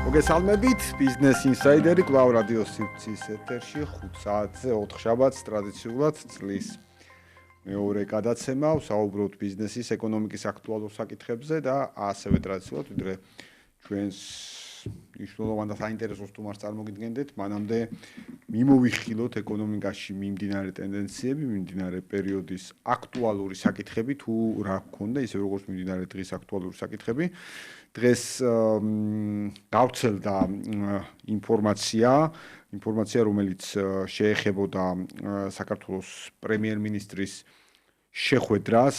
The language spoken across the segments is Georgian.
მოგესალმებით, Business Insider-ი კვლავ რადიო სივრცის ეთერში 5 საათზე 4 შაბათს ტრადიციულად წლის მეორე გადაცემა, ვსაუბრობთ ბიზნესის, ეკონომიკის აქტუალურ საკითხებზე და ასევე ტრადიციულად ვიდრე ჩვენს მნიშვნელოვან და საინტერესო სტუმარს წარმოგიდგენდეთ, მანამდე მიმოვიხილოთ ეკონომიკაში მიმდინარე ტენდენციები, მიმდინარე პერიოდის აქტუალური საკითხები, თუ რა გქონდა, ისე როგორც მიმდინარე დღის აქტუალური საკითხები. დღეს გავრცელდა ინფორმაცია, რომელიც შეეხებოდა საქართველოს პრემიერ-მინისტრის შეხვედრას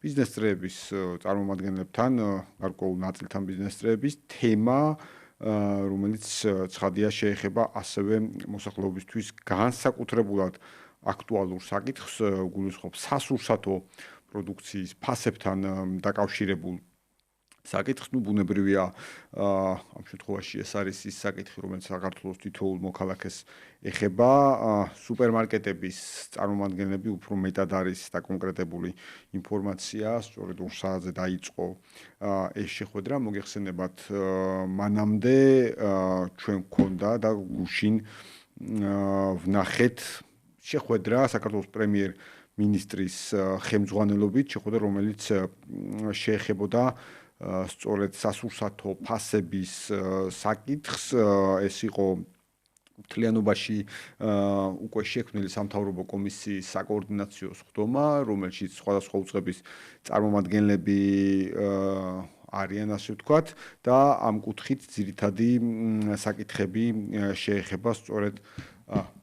ბიზნეს წრეების წარმომადგენლებთან, გარკვეულ ნაწილთან ბიზნეს წრეების თემა, რომელიც ცხადია შეეხება ასევე მოსახლეობისთვის განსაკუთრებულად აქტუალურ საკითხს, გულისხმობს სასურსათო პროდუქციის ფასებთან დაკავშირებულ საკითხს, ბუნებრივია, ამ შემთხვევაში ეს არის ის საკითხი, რომელიც საქართველოს თითოეულ მოქალაქეს ეხება, სუპერმარკეტების წარმომადგენლები უფრო მეტად არის დაკონკრეტებული ინფორმაცია, სწორედ 2 საათზე დაიწყო ეს შეხვედრა, მოგეხსენებათ, მანამდე ჩვენ გქონდა და გუშინ ვნახეთ შეხვედრა საქართველოს პრემიერ-მინისტრის ხელმძღვანელობით, შეხვედრა, რომელიც შეეხებოდა სწორედ სასურსათო ფასების საკითხს, ეს იყო მთლიანობაში უკვე შექმნილი სამთავრობო კომისიის საკოორდინაციო სხდომა, რომელშიც სხვადასხვა უწყების წარმომადგენლები არიან, ასე ვთქვათ, და ამ კუთხით ძირითადი საკითხები შეეხება სწორედ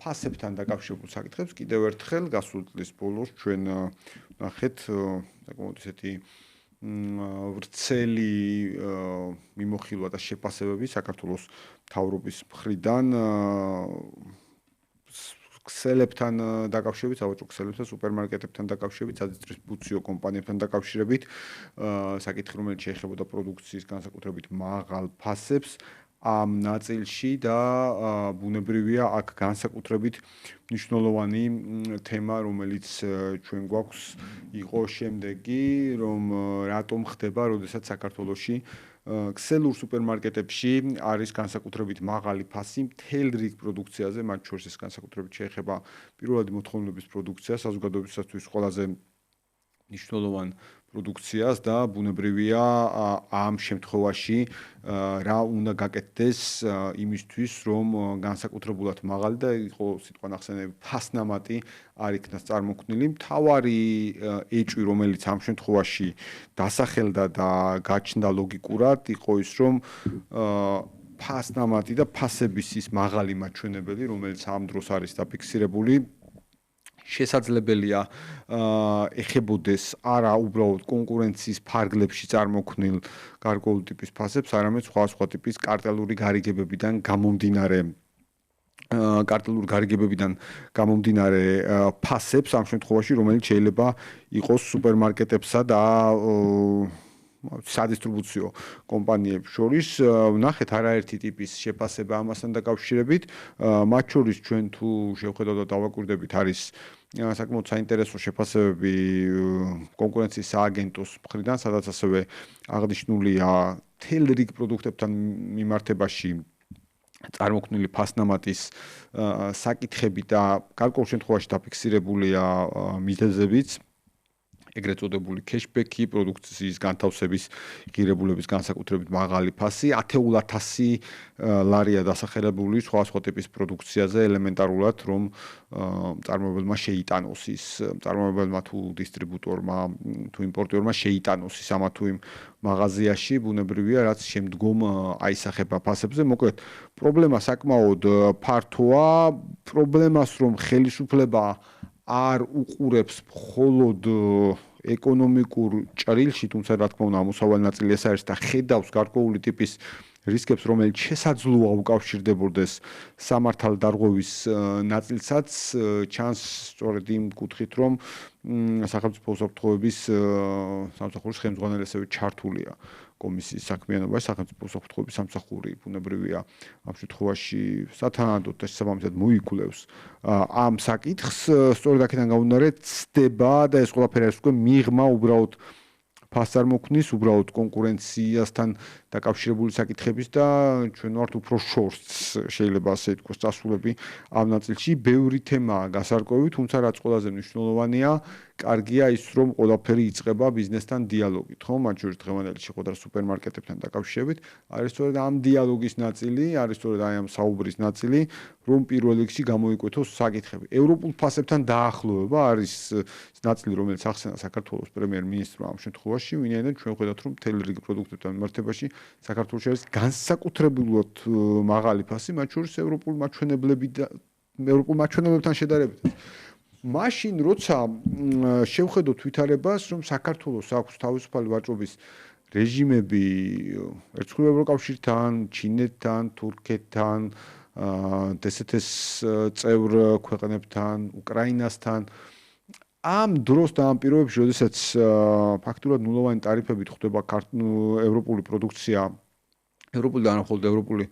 ფასებთან დაკავშირებულ საკითხებს. კიდევ ერთხელ გასული წლის ბოლოს ჩვენ ვნახეთ საკმაოდ ისეთი ვრცელი მიმოხილვა და შეფასებები საქართველოს მთავრობის მხრიდან ქსელებთან დაკავშირებით, სავაჭრო ქსელებთან, სუპერმარკეტებთან დაკავშირებით, სადისტრიბუციო კომპანიებთან დაკავშირებით, საკითხი, რომელიც შეეხებოდა პროდუქციის განსაკუთრებით მაღალ ფასებს ამ ნაწილში და ბუნებრივია აქ განსაკუთრებით მნიშვნელოვანი თემა, რომელიც ჩვენ გვაქვს, იყო შემდეგი, რომ რატომ ხდება, როდესაც საქართველოში ქსელურ სუპერმარკეტებში არის განსაკუთრებით მაღალი ფასი მთელ რიგ პროდუქციაზე, მათ შორის ეს განსაკუთრებით შეეხება პირველადი მოთხოვნილების პროდუქციას, საზოგადოებისათვის ყველაზე მნიშვნელოვან პროდუქციას და ბუნებრივია ამ შემთხვევაში რა უნდა გაკეთდეს იმისთვის, რომ განსაკუთრებულად მაღალი და იყო სიტყვა ნახსენები ფასნამატი არ იქნას წარმოქმნილი. მთავარი ეჭვი, რომელიც ამ შემთხვევაში დასახელდა და გაჩნდა ლოგიკურად, იყო ის, რომ ფასნამატი და ფასების ის მაღალი მაჩვენებელი, რომელიც ამ დროს არის დაფიქსირებული, შესაძლებელია ეხებოდეს არა უბრალოდ კონკურენციის ფარგლებში წარმოქმნილ გარკვეული ტიპის ფასებს, არამედ სხვა ტიპის კარტელური გარიგებებიდან გამომდინარე ფასებს ამ შემთხვევაში, რომელიც შეიძლება იყოს სუპერმარკეტებსა და სადისტრიბუციო კომპანიებს შორის. ვნახეთ არაერთი ტიპის შეფასება ამასთან დაკავშირებით, მათ შორის ჩვენ თუ შევხედავთ და დავაკვირდებით, არის საკმაოდ საინტერესო შეფასებები კონკურენციის სააგენტოს მხრიდან, სადაც ასევე აღნიშნულია მთელ რიგ პროდუქტებთან მიმართებაში წარმოქმნილი ფასნამატის საკითხები და გარკვეულ შემთხვევაში დაფიქსირებულია მიზეზებიც, ეგრეთ წოდებული cashback-ი, პროდუქციის განთავსების ღირებულების განსაკუთრებით მაღალი ფასი, 10,000 ლარია დასახელებული სხვა ტიპის პროდუქციაზე, ელემენტარულად, რომ მწარმოებელმა შეიტანოს ის, მწარმოებელმა თუ დისტრიბუტორმა, თუ იმპორტიორმა შეიტანოს ის ამა თუ იმ მაღაზიაში, ბუნებრივია, რაც შემდგომ აისახება ფასებზე. მოკლედ, პრობლემა საკმაოდ ფართოა, პრობლემას, რომ ხელისუფლება არ უყურებს მხოლოდ ეკონომიკურ ჭრილში, თუმცა რა თქმა უნდა, ამოსავალი ნაწილი ეს არის და ხედავს გარკვეული ტიპის რისკებს, რომელიც შესაძლოა უკავშირდებოდეს სამართალდარღვევის ნაწილსაც, ჩანს სწორედ იმ კუთხით, რომ სახელმწიფო უსაფრთხოების სამსახურის ხელმძღვანელი ასევე ჩართულია კომისიის საქმიანობაში, სახელმწიფო უსაფრთხოების სამსახური ბუნებრივია ამ შემთხვევაში სათანადოდ და შესაბამისად მოიკვლევს ამ საკითხს, სწორედ აქედან გამომდინარე, ცდება და ეს ყველაფერი არის უკვე მიღმა უბრალოდ ფასს არ მოქმნის, უბრალოდ კონკურენციასთან დაკავშირებული საკითხების და ჩვენ ვართ უფრო შორს, შეიძლება ასე ითქვას, წასულები ამ ნაწილში. ბევრი თემაა გასარკვევი, თუმცა რაც ყველაზე მნიშვნელოვანია, კარგია ის, რომ ყველაფერი იწყება ბიზნესთან დიალოგით, ხო? მათ შორის დღევანდელი შეხვედრა სუპერმარკეტებთან დაკავშირებით არის სწორედ ამ დიალოგის ნაწილი, არის სწორედ აი ამ საუბრის ნაწილი, რომ პირველ რიგში გამოიკვეთოს საკითხები. ევროპულ ფასებთან დაახლოება არის ნაწილი, რომელიც ახსენა საქართველოს პრემიერ-მინისტრმა ამ შემთხვევაში, ვინაიდან ჩვენ ხედავთ, რომ მთელი რიგი პროდუქტებთან მიმართებაში საქართველოში არის განსაკუთრებულად მაღალი ფასი, მათ შორის ევროპულ მაჩვენებლებთან შედარებით. მაშინ როცა შევხედოთ ვითარებას, რომ საქართველოს აქვს თავისუფალი ვაჭრობის რეჟიმები ერთხელ ევროკავშირთან, ჩინეთთან, თურქეთთან, DST-ს წევრ ქვეყნებთან, უკრაინასთან, ამ დროს და ამ პირობებში, როდესაც ფაქტურად ნულოვანი ტარიფებით ხდება ევროპული პროდუქცია, ევროპული და არამხოლოდ ევროპული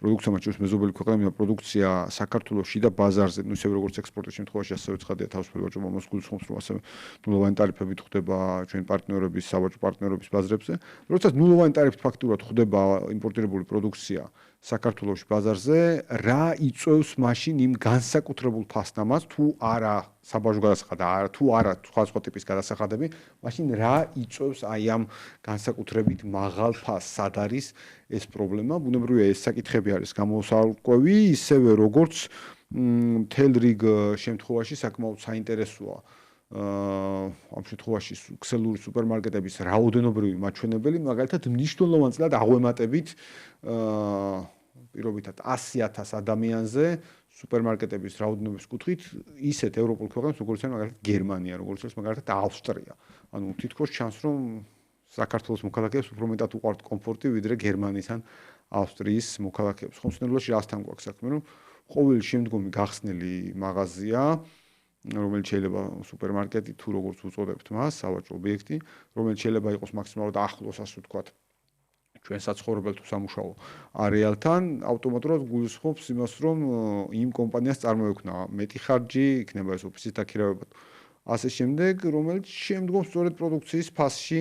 პროდუქცია, მათ შორის მეზობელი ქვეყნებიდან პროდუქცია საქართველოში და ბაზარზე, ისე როგორც ექსპორტის შემთხვევაში, ასევე ცხადია თავისუფალი ვაჭრობა მას გულისხმობს, რომ ასევე ნულოვანი ტარიფებით ხდება ჩვენ პარტნიორების, სავაჭრო პარტნიორების ბაზრებზე. როდესაც ნულოვანი ტარიფით ფაქტურად ხდება იმპორტირებული პროდუქცია საქართველოში ბაზარზე, რა იწვევს მაშინ იმ განსაკუთრებულ ფასდამას, თუ არა საბაჟო გადასახადა, თუ არა სხვა ტიპის გადასახადები, მაშინ რა იწვევს აი ამ განსაკუთრებით მაღალ ფასს, სად არის ეს პრობლემა? ბუნებრივია ეს საკითხები არის გამოსარკვევი, ისევე როგორც მთელ რიგ შემთხვევაში საკმაოდ საინტერესოა ამ შემთხვევაში ქსელური სუპერმარკეტების რაოდენობრივი მაჩვენებელი, მაგალითად მნიშვნელოვანად აღვემატებით პირობითად 100,000 ადამიანზე სუპერმარკეტების რაოდენობის კუთხით ისეთ ევროპულ ქვეყნებს, როგორც არის მაგალითად გერმანია, როგორც არის მაგალითად ავსტრია. ანუ თითქოს ჩანს, რომ საქართველოს მოქალაქეებს უფრო მეტად უყვართ კომფორტი, ვიდრე გერმანიის ან ავსტრიის მოქალაქეებს. ხო, მსნელობაში რასთან გვაქვს საქმე, რომ ყოველი შემდგომი გახსნილი მაღაზია, რომელიც შეიძლება სუპერმარკეტი თუ როგორც უწოდებთ მას, სავაჭრო ობიექტი, რომელიც შეიძლება იყოს მაქსიმალურად ახლოს, ასე ვთქვათ, ჩვენ საცხოვრებელ თუ სამუშაო არეალთან, ავტომატურად გულისხმობს იმას, რომ იმ კომპანიას წარმოექმნა მეტი ხარჯი, იქნება ეს ოფისის დაქირავება, ასე შემდეგ, რომელიც შემდგომ სწორედ პროდუქციის ფასში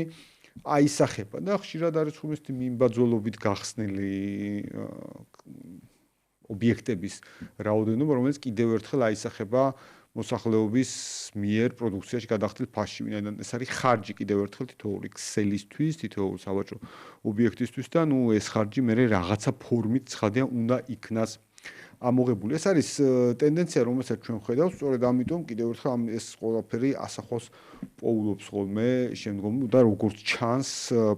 აისახება და ხშირად არის ხუმისთი მიმბაძველობით გახსნილი ობიექტების რაოდენობა, რომელიც კიდევ ერთხელ აისახება მოსახლეობის მიერ პროდუქციაში გადახდილ ფასში, ვინაიდან ეს არის ხარჯი კიდევ ერთხელ თითოეული ქსელისთვის, თითოეული სავაჭრო ობიექტისთვის და ნუ ეს ხარჯი მე რაღაცა ფორმით ცხადია უნდა იქნას ამოღებული. ეს არის ტენდენცია, რომელსაც ჩვენ ვხედავთ, სწორედ ამიტომ კიდევ ერთხელ ეს ყველაფერი ასახავს პოულობს ხოლმე შემდგომ და როგორც ჩანს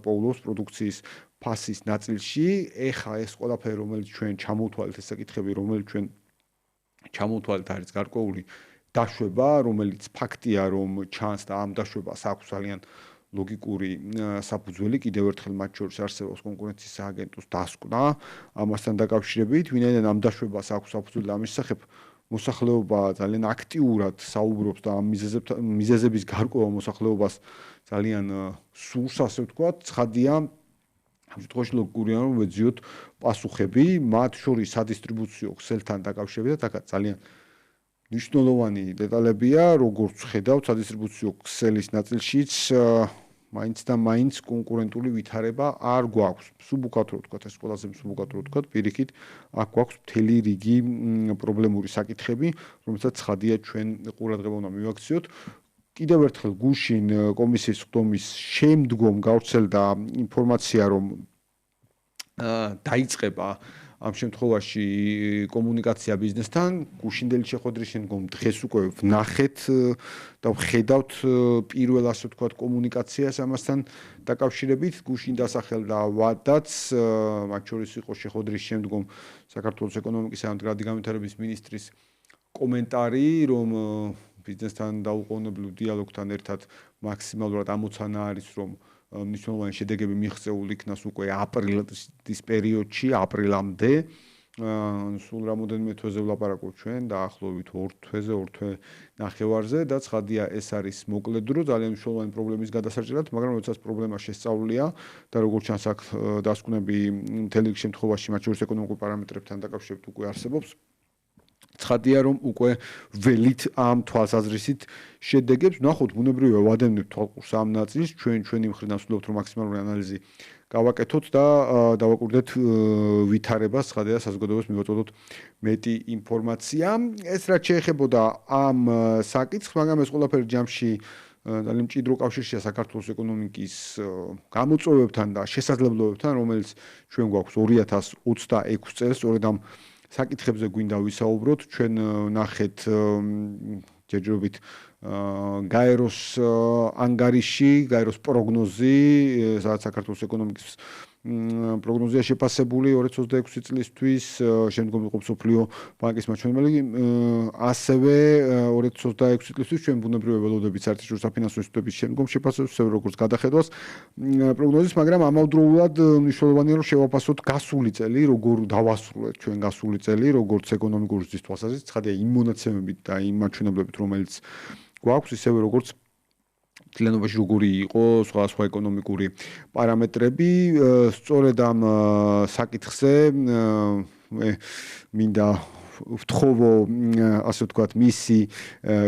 პოულობს პროდუქციის ფასის ნაწილში, ეხა ეს ყველაფერი, რომელიც ჩვენ ჩამოვთვალეთ, ეს საკითხები, რომელიც ჩვენ ჩამოვთვალეთ, არის გარკვეული დაშვება, რომელიც ფაქტია, რომ ჩანს და ამ დაშვებას აქვს ძალიან ლოგიკური საფუძველი, კიდევ ერთხელ მათ შორის არსებობს კონკურენციის სააგენტოს დასკვნა ამასთან დაკავშირებით, ვინაიდან ამ დაშვებას აქვს საფუძველი ამის შესახებ მოსახლეობა ძალიან აქტიურად საუბრობს და ამ მიზეზების გარკვევა მოსახლეობას ძალიან სურს, ასე ვთქვათ, ცხადია ამ შემთხვევაში ლოგიკურია, რომ ვეძიოთ პასუხები, მათ შორის სადისტრიბუციო ქსელთან დაკავშირებით და ძალიან მნიშვნელოვანი დეტალებია, როგორც ხედავთ სადისტრიბუციო ქსელის ნაწილშიც მაინც და მაინც კონკურენტული ვითარება არ გვაქვს. მსუბუქად რო ვთქვათ, ეს ყველაზე მსუბუქად რო ვთქვათ, პირიქით აქ გვაქვს მთელი რიგი პრობლემური საკითხები, რომელსაც ცხადია ჩვენ ყურადღება უნდა მივაქციოთ. კიდევ ერთხელ გუშინ კომისიის ხდომის შემდგომ გავრცელდა ინფორმაცია, რომ დაიწყება ამ შემთხვევაში კომუნიკაცია ბიზნესთან, გუშინდელი შეხვედრის შემდგომ დღეს უკვე ვნახეთ და ვხედავთ პირველ ასე ვთქვათ კომუნიკაციას ამასთან დაკავშირებით, გუშინ დასახელდა ვადაც, მათ შორის იყო შეხვედრის შემდგომ საქართველოს ეკონომიკის და მდგრადი განვითარების მინისტრის კომენტარი, რომ ბიზნესთან დაუყოვნებლივ დიალოგთან ერთად მაქსიმალურად ამოცანა არის, რომ მნიშვნელოვანი შედეგები მიღწეულ იქნას უკვე აპრილის პერიოდში, აპრილამდე. სულ რამოდენიმე თვეზე ვლაპარაკობთ ჩვენ, დაახლოებით 2 თვეზე, 2 თვე ნახევარზე და ცხადია ეს არის მოკლე დრო, ძალიან მნიშვნელოვანი პრობლემის გადასაჭრელად, მაგრამ როდესაც პრობლემა შესწავლილია და როგორც ჩანს აქ დასკვნები მთელი შემთხვევაში მათ შორის ეკონომიკურ პარამეტრებთან დაკავშირებით უკვე არსებობს. ცხადია რომ უკვე ველით ამ თვალსაზრისით შედეგებს ნახოთ ბუნებრივია ვადევნებთ თვალყურს ამ ნაწილს ჩვენი მხრიდან ვსულობთ რომ მაქსიმალური ანალიზი გავაკეთოთ და დავაკვირდეთ ვითარებას ცხადია საზოგადოებას მივაწოდოთ მეტი ინფორმაცია ეს რაც შეეხებოდა ამ საკითხს მაგრამ ეს ყველაფერი ჯამში ძალიან მჭიდრო კავშირშია საქართველოს ეკონომიკის გამოწვევებთან და შესაძლებლობებთან რომელიც ჩვენ გვაქვს 2026 წელს სწორედ ამ საკითხებზე გვინდა ვისაუბროთ ჩვენ ნახეთ ჯერჯერობით გაეროს ანგარიში გაეროს პროგნოზი სადაც საქართველოს ეკონომიკის პროგნოზია შეფასებული 2026 წლისთვის შემდგომ იყო მსოფლიო ბანკის მაჩვენებელი ასევე 2026 წლისთვის ჩვენ ბუნებრივია ველოდებით საერთაშორისო საფინანსო ინსტიტუტების შემდგომ შეფასებას როგორც გადახედვას პროგნოზის მაგრამ ამავდროულად მნიშვნელოვანია რომ შევაფასოთ გასული წელი როგორ დავასრულეთ ჩვენ გასული წელი როგორც ეკონომიკური ზრდის თვალსაზრისით ცხადია იმ მონაცემებით და იმ მაჩვენებლებით რომელიც გვაქვს ისევე როგორც თლიანობაში როგორი იყო სხვა ეკონომიკური პარამეტრები სწორედ ამ საკითხზე მე მინდა ვთხოვო ასე ვთქვათ მისი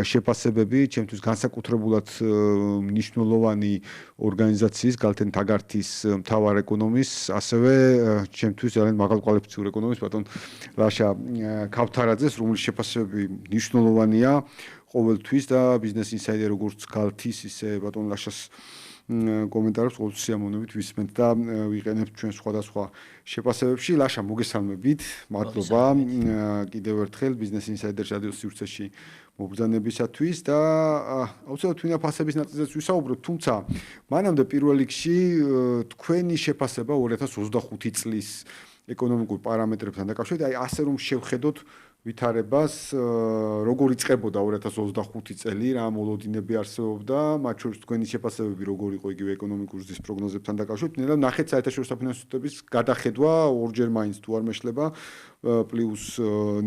შეფასებები ჩემთვის განსაკუთრებულად მნიშვნელოვანი ორგანიზაციის გალთენ თაგართის მთავარ ეკონომის ასევე ჩემთვის ძალიან მაღალკვალიფიციური ეკონომის ბატონ ლაშა ქავთარაძეს რომლის შეფასებები მნიშვნელოვანია ყოველთვის და ბიზნეს ინსაიდერ როგორც გალთის ისე ბატონ ლაშას კომენტარებს ყოველთვის სიამოვნებით ვისმენთ და ვიყენებთ ჩვენ სხვადასხვა შეფასებებში ლაშა მოგესალმებით მადლობა კიდევ ერთხელ ბიზნეს ინსაიდერ რადიოს სივრცეში მობრძანებისათვის და აუცილებლად თვითონ ფასების ნაწილზეც ვისაუბროთ თუმცა მანამდე პირველ რიგში თქვენი შეფასება 2025 წლის ეკონომიკურ პარამეტრებთან დაკავშირებით აი ასე რომ შევხედოთ ვითარებას როგორ იწყებოდა 2025 წელი რა მოლოდინები არსებობდა მათ შორის თქვენი შეფასებები როგორ იყო იგივე ეკონომიკური ზრდის პროგნოზებთან დაკავშირებით ნელა ნახეთ საერთაშორისო საფინანსო ინსტიტუტების გადახედვა ორჯერ მაინც თუ არ მეშლება პლუს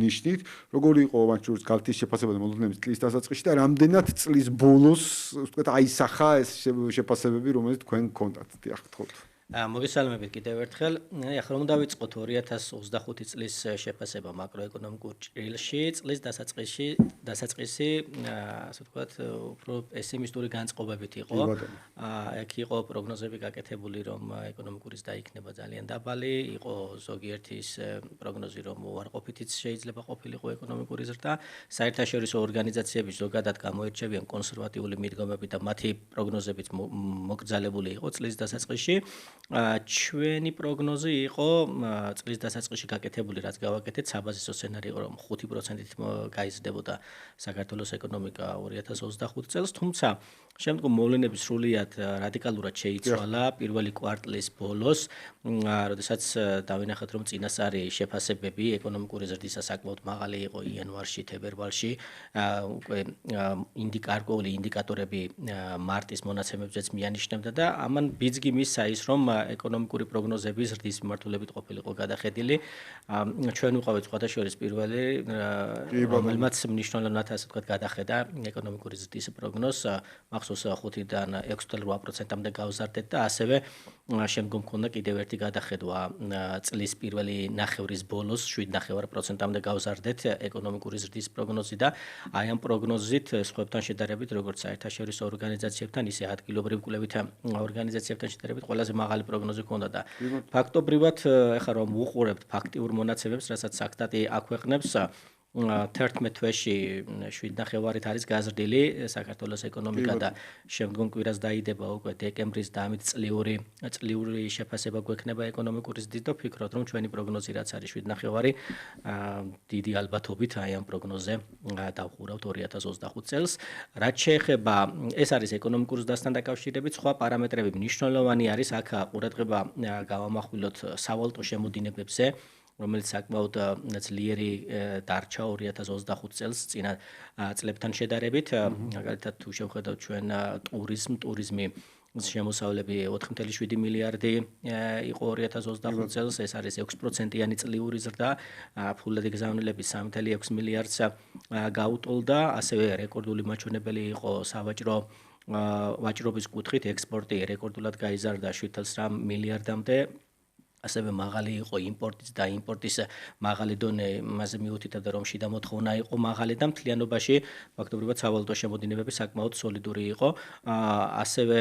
ნიშნით როგორი იყო მათ შორის გალთის შეფასება და მოლოდინების წლის დასაწყისში და რამდენად წლის ბოლოს ვთქვათ აისახა ეს შეფასებები რომელიც თქვენ გქონდათ დიახ თხოვთ მოგესალმებით კიდევ ერთხელ. ახლა რომ დავიწყოთ 2025 წლის შეფასება მაკროეკონომიკურ ჭრილში, წლის დასაწყისი, ასე ვთქვათ, უფრო პესიმისტური განწყობებით იყო. აქ იყო პროგნოზები გაკეთებული, რომ ეკონომიკურის დაიქნება ძალიან დაბალი, იყო ზოგიერთის პროგნოზი, რომ უარყოფითიც შეიძლება ყოფილიყო ეკონომიკური ზრდა. საერთაშორისო ორგანიზაციები ზოგადად გამოირჩევიან კონსერვატიული მიდგომებით და მათი პროგნოზებით მოკრძალებული იყო წლის დასაწყისში. ჩვენი პროგნოზი იყო წლის დასაწყისში გაკეთებული, რაც გავაკეთეთ, საბაზისო სცენარი იყო, რომ 5%-ით გაიზრდებოდა საქართველოს ეკონომიკა 2025 წელს, თუმცა შემდგომ მოვლენები სრულიად რადიკალურად შეიცვალა პირველი კვარტლის ბოლოს, როდესაც დავინახეთ, რომ წინასწარი შეფასებები ეკონომიკური ზრდისა საკმაოდ მაღალი იყო იანვარში, თებერვალში, უკვე გარკვეული ინდიკატორები მარტის მონაცემებზეც მიანიშნებდა და ამან ბიძგი მისცა ის, რომ ეკონომიკური პროგნოზები ზრდის მიმართულებით ყოფილიყო გადახედილი. ჩვენ ვიყავით სხვადასხვა პირველი, რომელმაც მნიშვნელოვნად ასე ვთქვათ გადახედა ეკონომიკური ზრდის პროგნოზს, მახსოვს 5-დან 6.8%-მდე გავზარდეთ და ასევე შემდგომ ქონდა კიდევ ერთი გადახედვა წლის პირველი ნახევრის ბოლოს 7.9%-მდე გავზარდეთ ეკონომიკური ზრდის პროგნოზი და აი ამ პროგნოზით სხვებთან შედარებით, როგორც საერთაშორისო ორგანიზაციებთან, ისე ადგილობრივ კვლევით ორგანიზაციებთან შედარებით ყველაზე მაღალი პროგნოზი ქონდა და ფაქტობრივად ეხლა რომ უყურებთ ფაქტიურ მონაცემებს, რასაც აქტატი აქვეყნებს 11 თვეში 7.5-ით არის გაზრდილი საქართველოს ეკონომიკა და შემდგომ კვირას დაიდება უკვე დეკემბრის დამით წლიური შეფასება გვექნება ეკონომიკური ზრდის და ვფიქრობთ რომ ჩვენი პროგნოზი რაც არის 7.5 დიდი ალბათობით აი ამ პროგნოზზე დავხურავთ 2025 წელს. რაც შეეხება ეს არის ეკონომიკური ზრდასთან დაკავშირებით სხვა პარამეტრები მნიშვნელოვანი არის აქ ყურადღება გავამახვილოთ სავალუტო შემოდინებებზე რომელიც საკმაოდ ძლიერი დარჩა 2025 წელს წინა წლებთან შედარებით. მაგალითად თუ შევხედავთ ჩვენ ტურიზმი შემოსავლები 4.7 მილიარდი იყო 2025 წელს, ეს არის 6%-იანი წლიური ზრდა, ფულადი გზავნილები 3.6 მილიარდს გაუტოლდა, ასევე რეკორდული მაჩვენებელი იყო ვაჭრობის კუთხით, ექსპორტი რეკორდულად გაიზარდა 7.3 მილიარდამდე. ასევე მაღალი იყო იმპორტიც და იმპორტის მაღალი დონე მასზე მიუთითებდა რომ შიდა მოთხოვნა იყო მაღალი და მთლიანობაში ფაქტობრივად სავალუტო შემოდინებები საკმაოდ სოლიდური იყო ასევე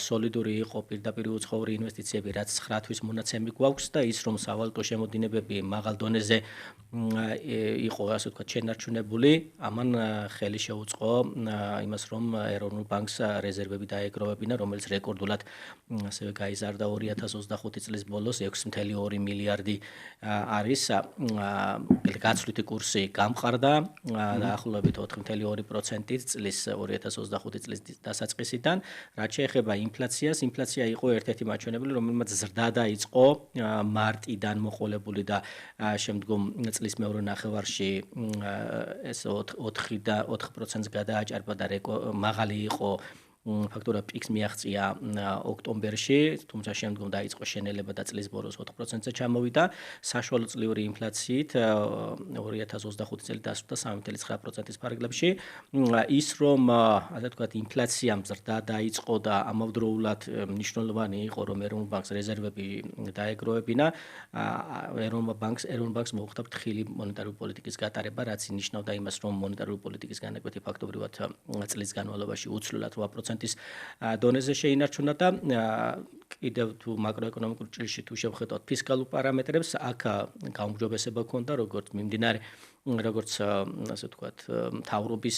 სოლიდური იყო პირდაპირ უცხოური ინვესტიციები რაც 9 თვის მონაცემი გვაქვს და ის რომ სავალუტო შემოდინებები მაღალ დონეზე იყო ასე ვთქვათ შენარჩუნებული ამან ხელი შეუწყო იმას რომ ეროვნულ ბანკს რეზერვები დაეგროვებინა რომელიც რეკორდულად ასევე გაიზარდა 2025 წლის ბოლოს 6.2 მილიარდი არის გაცვლითი კურსი გამყარდა დაახლოებით 4.2% წლის 2025 წლის დასაწყისიდან რაც შეეხება ინფლაციას ინფლაცია იყო ერთ-ერთი მაჩვენებელი რომელმაც ზრდა დაიწყო მარტიდან მოყოლებული და შემდგომ წლის მეორე ნახევარში ეს 4%-ს გადააჭარბა და მაღალი იყო ფაქტობრივად პიკს მიაღწია ოქტომბერში, თუმცა შემდგომ დაიწყო შენელება და წლის ბოლოს 4%-ზე ჩამოვიდა. საშუალო წლიური ინფლაციით 2025 წელი დასრულდა 3.9%-ის ფარგლებში. ის რომ ასე ვთქვათ ინფლაციამ ზრდა დაიწყო და ამავდროულად მნიშვნელოვანი იყო რომ ეროვნულ ბანკს რეზერვები დაეგროვებინა, ეროვნულ ბანკს მოუხდა ფრთხილი მონეტარული პოლიტიკის გატარება, რაც ინიშნავდა იმას, რომ მონეტარული პოლიტიკის განაკვეთი ფაქტობრივად წლის განმავლობაში უცვლელად 8% დონეზე შეინარჩუნა და კიდევ თუ მაკროეკონომიკურ ჭრილში თუ შევხედოთ ფისკალურ პარამეტრებს, აქ გაუმჯობესება ჰქონდა როგორც მიმდინარე როგორც ასე ვთქვათ, მთავრობის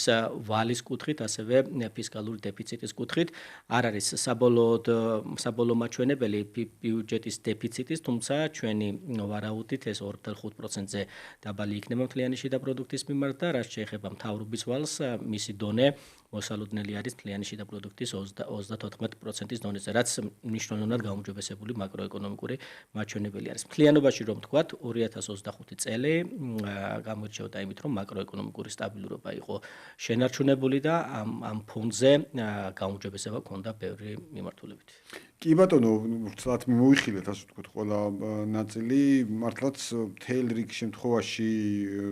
ვალის კუთხით, ასევე ფისკალური დეფიციტის კუთხით არ არის საბოლოო მაჩვენებელი ბიუჯეტის დეფიციტის, თუმცა ჩვენი ვარაუდით ეს 2.5%-ზე დაბალი იქნება მთლიანი შიდა პროდუქტის მიმართ და რაც შეეხება მთავრობის ვალს, მისი დონე მოსალოდნელი არის მთლიანი შიდა პროდუქტის 34%-ის დონეზე, რაც მნიშვნელოვნად გაუმჯობესებული მაკროეკონომიკური მაჩვენებელი არის. მთლიანობაში რომ ვთქვათ, 2025 წელი გამოირჩეოდა იმით, რომ მაკროეკონომიკური სტაბილურობა იყო შენარჩუნებული და ამ ფონზე გაუმჯობესება ჰქონდა ბევრი მიმართულებით. კი ბატონო, ვრცლად მიმოიხილეთ, ასე ვთქვათ, ყველა ნაწილი, მართლაც მთელ რიგ შემთხვევაში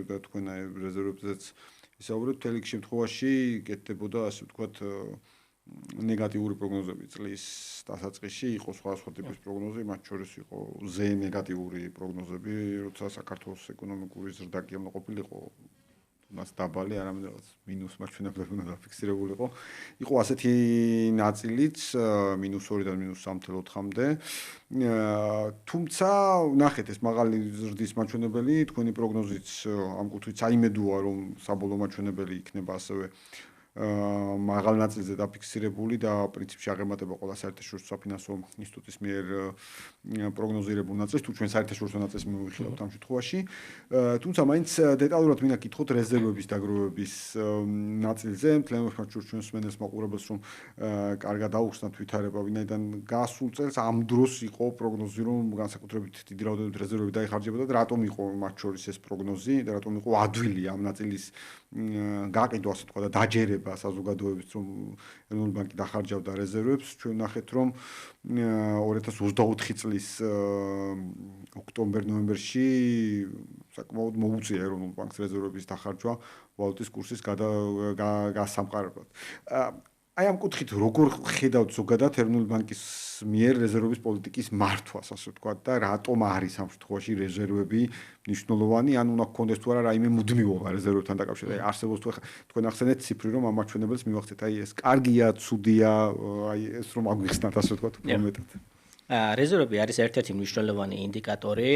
და თქვენ აი რეზერვებზეც ისაუბრეთ, მთელ რიგ შემთხვევაში კეთდებოდა, ასე ვთქვათ, ნეგატიური პროგნოზები წლის დასაწყისში იყო სხვადასხვა ტიპის პროგნოზი, მათ შორის იყო ზე ნეგატიური პროგნოზები, როცა საქართველოს ეკონომიკური ზრდა კი უნდა ყოფილიყო მას დაბალი, არამედ რაღაც მინუს მაჩვენებლები უნდა დაფიქსირებულიყო. იყო ასეთი ნაწილიც -2-დან -3.4-მდე. თუმცა ნახეთ ეს მაღალი ზრდის მაჩვენებელი, თქვენი პროგნოზიც ამ კუთხით საიმედოა, რომ საბოლოო მაჩვენებელი იქნება ასევე მაღალ ნაწილზე დაფიქსირებული და პრინციპში აღემატება ყველა საერთაშორისო საფინანსო ინსტიტუტის მიერ პროგნოზირებულ ნაწილს, თუ ჩვენ საერთაშორისო ნაწილს მივიხილავთ ამ შემთხვევაში. თუმცა მაინც დეტალურად მინდა გითხოთ რეზერვების დაგროვების ნაწილზე, მთლიანობაში ჩვენს მსმენელს მაყურებელს რომ კარგად აუხსნათ ვითარება, ვინაიდან გასულ წელს ამ დროს იყო პროგნოზი, რომ განსაკუთრებით დიდი რაოდენობით რეზერვები დაიხარჯებოდა და რატომ იყო მათ შორის ეს პროგნოზი და რატომ იყო ადვილი ამ ნაწილის გაყიდვა, ასე თქვა და დაჯერება საზოგადოებისთვის, რომ ეროვნული ბანკი დახარჯავდა რეზერვებს. ჩვენ ნახეთ, რომ 2024 წლის ოქტომბერ-ნოემბერში საკმაოდ მოუწია ეროვნულ ბანკს რეზერვების დახარჯვა ვალუტის კურსის გასამყარებლად. აი ამ კუთხით როგორ ხედავთ ზოგადად ეროვნული ბანკის მიერ რეზერვების პოლიტიკის მართვას, ასე ვთქვათ, და რატომ არის ამ შემთხვევაში რეზერვები მნიშვნელოვანი, ან უნდა გქონდეს თუ არა რაიმე მუდმივობა რეზერვებთან დაკავშირებით. აი არსებობს თქვენ ახსენეთ ციფრი, რომ ამ მაჩვენებელს მივახცეთ, აი ეს კარგია, ცუდია, აი ეს რომ აგვიხსნათ, ასე ვთქვათ, უფრო მეტად. რეზერვები არის ერთ-ერთი მნიშვნელოვანი ინდიკატორი,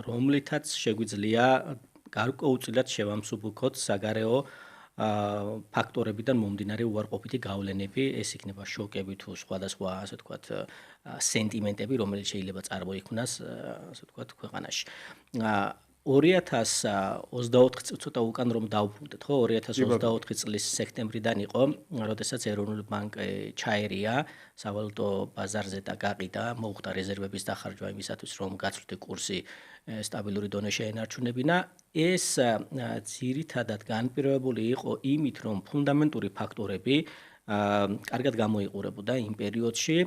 რომლითაც შეგვიძლია გარკვეულწილად შევამსუბუქოთ საგარეო ფაქტორებიდან მომდინარე უარყოფითი გავლენები, ეს იქნება შოკები თუ სხვადასხვა, ასე ვთქვათ, სენტიმენტები, რომელიც შეიძლება წარმოიქმნას, ასე ვთქვათ, ქვეყანაში. 2024 ცოტა უკან რომ დავბრუნდეთ, ხო, 2024 წლის სექტემბრიდან იყო, როდესაც ეროვნული ბანკი ჩაერია სავალუტო ბაზარზე და გაყიდა, მოუხდა რეზერვების დახარჯვა იმისათვის, რომ გაცვლითი კურსი სტაბილური დონე შეენარჩუნებინა. ეს ძირითადად განპირობებული იყო იმით, რომ ფუნდამენტური ფაქტორები კარგად გამოიყურებოდა იმ პერიოდში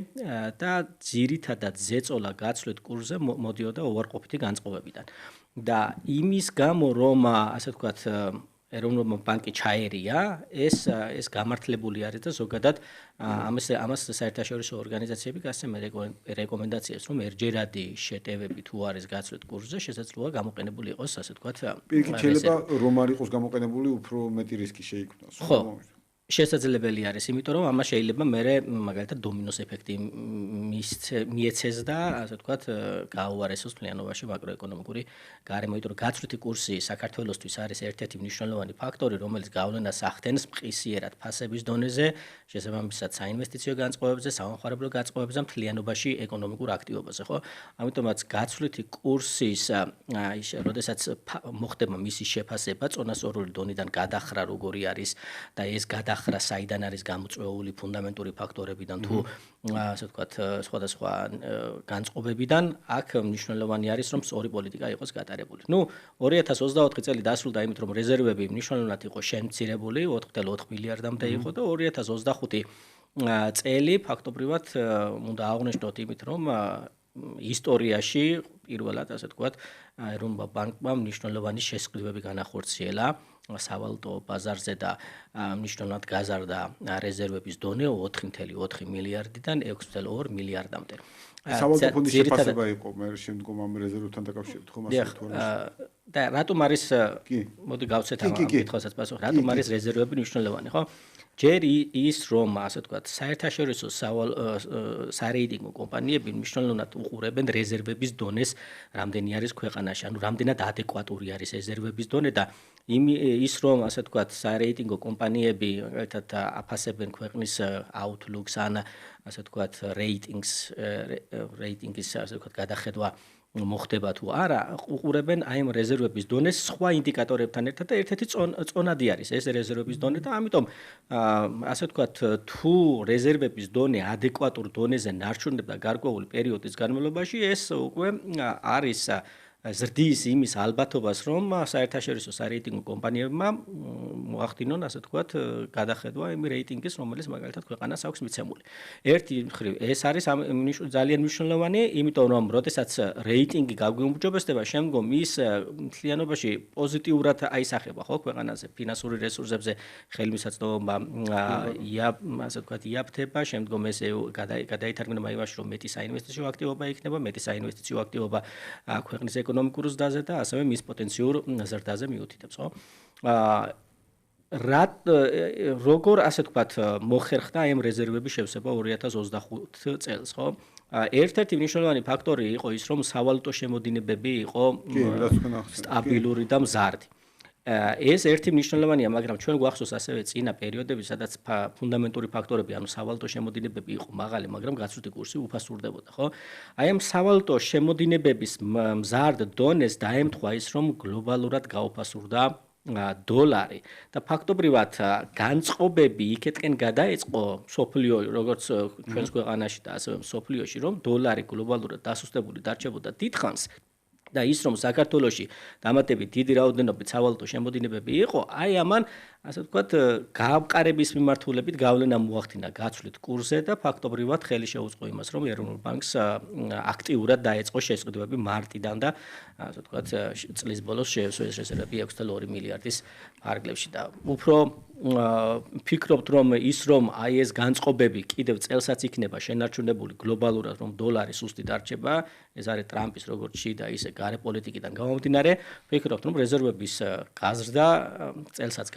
და ძირითადად ზეწოლა გაცვლით კურსზე მოდიოდა უარყოფითი განწყობებიდან. და იმის გამო, რომ ასე ვთქვათ, ეროვნულმა ბანკი ჩაერია, ეს გამართლებული არის და ზოგადად ამას საერთაშორისო ორგანიზაციები გასცემ რეკომენდაციას, რომ ერთჯერადი შეტევები თუ არის გაცვლით კურსზე, შესაძლოა გამოყენებული იყოს, ასე ვთქვათ, პირიქით შეიძლება რომ არ იყოს გამოყენებული, უფრო მეტი რისკი შეიქმნას. ხო. შესაძლებელი არის, იმიტომ რომ ამას შეიძლება მე მაგალითად დომინოს ეფექტი მიეცეს და ასე ვთქვათ, გააუარესოს მთლიანობაში მაკროეკონომიკური გარემო, იმიტომ რომ გაცვლითი კურსი საქართველოსთვის არის ერთ-ერთი მნიშვნელოვანი ფაქტორი, რომელიც გავლენას ახდენს მყისიერად ფასების დონეზე, შესაბამისად საინვესტიციო განწყობებზე, სამხარებლო განწყობებზე, მთლიანობაში ეკონომიკურ აქტივობაზე, ხო? ამიტომაც გაცვლითი კურსის როდესაც მოხდება მისი შეფასება, წონასწორული დონიდან გადახრა როგორი არის და ეს გადახრა საიდან არის გამოწვეული ფუნდამენტური ფაქტორებიდან თუ ასე ვთქვათ სხვადასხვა განწყობებიდან, აქ მნიშვნელოვანი არის რომ სწორი პოლიტიკა იყოს გატარებული. 2024 წელი დასრულდა იმით რომ რეზერვები მნიშვნელოვნად იყო შემცირებული, 4.4 მილიარდამდე იყო და 2025 წელი ფაქტობრივად უნდა აღვნიშნოთ იმით რომ ისტორიაში პირველად ასე ვთქვათ ეროვნულ ბანკმა მნიშვნელოვანი შესყიდვები განახორციელა სავალუტო ბაზარზე და მნიშვნელოვნად გაზარდა რეზერვების დონე 4.4 მილიარდიდან 6.2 მილიარდამდე. სავალუტო ფონდის შეფასება იყო მე შემდგომ ამ რეზერვებთან დაკავშირებით ხომ ასე თუ არა? და რატომ არის მოდი გავცეთ ამ კითხვასაც პასუხი, რატომ არის რეზერვები მნიშვნელოვანი, ხო? ჯერ ის რომ ასე ვთქვათ საერთაშორისო სარეიტინგო კომპანიები მნიშვნელოვნად უყურებენ რეზერვების დონეს, რამდენი არის ქვეყანაში, ანუ რამდენად ადეკვატური არის რეზერვების დონე და ის რომ ასე ვთქვათ სარეიტინგო კომპანიები მაგალითად აფასებენ ქვეყნის outlook-ს ან ასე ვთქვათ რეიტინგის ასე ვთქვათ გადახედვა მოხდება თუ არა, უყურებენ აი ამ რეზერვების დონეს სხვა ინდიკატორებთან ერთად და ერთ-ერთი წონადი არის ეს რეზერვების დონე და ამიტომ ასე ვთქვათ თუ რეზერვების დონე ადეკვატურ დონეზე ნარჩუნდება გარკვეული პერიოდის განმავლობაში, ეს უკვე არის ზრდის იმის ალბათობას, რომ საერთაშორისო სარეიტინგო კომპანიებმა მოახდინონ, ასე ვთქვათ, გადახედვა იმ რეიტინგის, რომელიც მაგალითად ქვეყანას აქვს მიცემული. ერთი მხრივ ეს არის ძალიან მნიშვნელოვანი, იმიტომ რომ როდესაც რეიტინგი გაგვიუმჯობესდება, შემდგომ ის მთლიანობაში პოზიტიურად აისახება, ხო, ქვეყანაზე, ფინანსური რესურსებზე ხელმისაწვდომობა, ასე ვთქვათ, იაფთება, შემდგომ ეს გადაითარგმნება იმაში, რომ მეტი საინვესტიციო აქტივობა იქნება, მეტი საინვესტიციო აქტივობა ქვეყნის ეკონომიკურ ზრდაზე და ასევე მის პოტენციურ ზრდაზე მიუთითებს, ხო? როგორ ასე ვთქვათ მოხერხდა ამ რეზერვების შევსება 2025 წელს, ხო? ერთ-ერთი მნიშვნელოვანი ფაქტორი იყო ის, რომ სავალუტო შემოდინებები იყო სტაბილური და მზარდი. ეს ერთი მნიშვნელოვანია, მაგრამ ჩვენ გვახსოვს ასევე წინა პერიოდები, სადაც ფუნდამენტური ფაქტორები, ანუ სავალუტო შემოდინებები იყო მაღალი, მაგრამ გაცვლითი კურსი უფასურდებოდა, ხო? აი ამ სავალუტო შემოდინებების მზარდ დონეს დაემთხვა ის, რომ გლობალურად გაუფასურდა დოლარი და ფაქტობრივად განწყობები იქეთკენ გადაეწყო სოფლიო, როგორც ჩვენს ქვეყანაში და ასევე სოფლიოში, რომ დოლარი გლობალურად დასუსტებული დარჩებოდა დიდხანს. და ის რომ საქართველოში დამატებით დიდი რაოდენობით სავალუტო შემოდინებები იყო, აი ამან ასე ვთქვათ გაამყარების მიმართულებით გავლენა მოახდინა გაცვლით კურსზე და ფაქტობრივად ხელი შეუწყო იმას, რომ ეროვნულ ბანკს აქტიურად დაეწყო შესყიდვები მარტიდან და ასე ვთქვათ წლის ბოლოს შეესვო ეს რეზერვები 6.2 მილიარდის ფარგლებში და უფრო ფიქრობთ რომ ის რომ აი ეს განწყობები კიდევ წელსაც იქნება შენარჩუნებული გლობალურად რომ დოლარი სუსტი დარჩება, ეს არის ტრამპის როგორც შიდა ისე გარე პოლიტიკიდან გამომდინარე, ფიქრობთ რომ რეზერვების გაზრდა წელსაც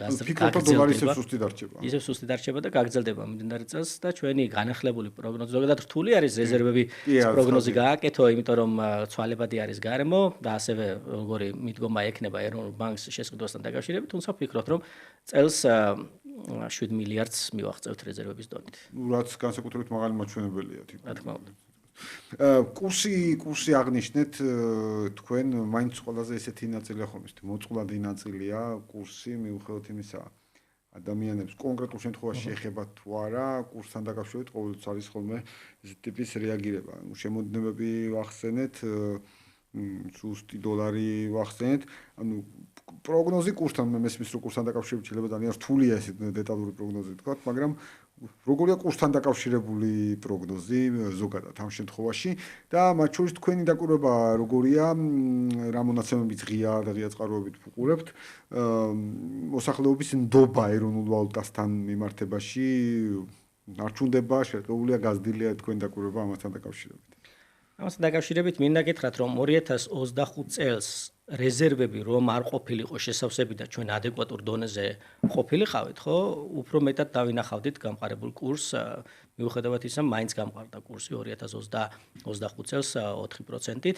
ისევ სუსტი დარჩება და გაგრძელდება მიმდინარე წელს და ჩვენი განახლებული პროგნოზი ზოგადად რთული არის რეზერვების პროგნოზი გააკეთო, იმიტომ რომ ცვალებადი არის გარემო და ასევე როგორი მიდგომა ექნება ეროვნულ ბანკს შესყიდვასთან დაკავშირებით, თუმცა ვფიქრობთ რომ წელს 7 მილიარდს მივაღწევთ რეზერვების დონით. რაც განსაკუთრებით მაღალი მაჩვენებელია თვითონ. რა თქმა უნდა. კურსი აღნიშნეთ თქვენ მაინც ყველაზე ესეთი ნაწილია ხომ ის მოწყვლადი ნაწილია კურსი მიუხედავად იმისა ადამიანებს კონკრეტულ შემთხვევაში ეხება თუ არა კურსთან დაკავშირებით ყოველთვის არის ხოლმე ეს ტიპის რეაგირება. შემოდინებები ვახსენეთ ზუსტი დოლარი ვახსენეთ. ანუ პროგნოზი კურსთან მე მესმის რომ კურსთან დაკავშირებით შეიძლება ძალიან რთულია ეს დეტალური პროგნოზი თქვა, მაგრამ როგორია კურსთან დაკავშირებული პროგნოზი ზოგადად ამ შემთხვევაში და მათ შორის თქვენი დაკვირვება როგორია, რა მონაცემებით ღია და ღია წყაროებით ვუყურებთ მოსახლეობის ნდობა ეროვნულ ვალუტასთან მიმართებაში არჩუნდება, შეტყობილია, გაზრდილია თქვენი დაკვირვება ამასთან დაკავშირებით. ამასთან დაკავშირებით მინდა გითხრათ, რომ 2025 წელს რეზერვები რომ არ ყოფილიყო შესავსები და ჩვენ ადეკვატურ დონეზე ყოფილიყავით, ხო? უფრო მეტად დავინახავდით გამყარებულ კურსს, მიუხედავად ისა, მაინც გამყარდა კურსი 2025 წელს 4%-ით.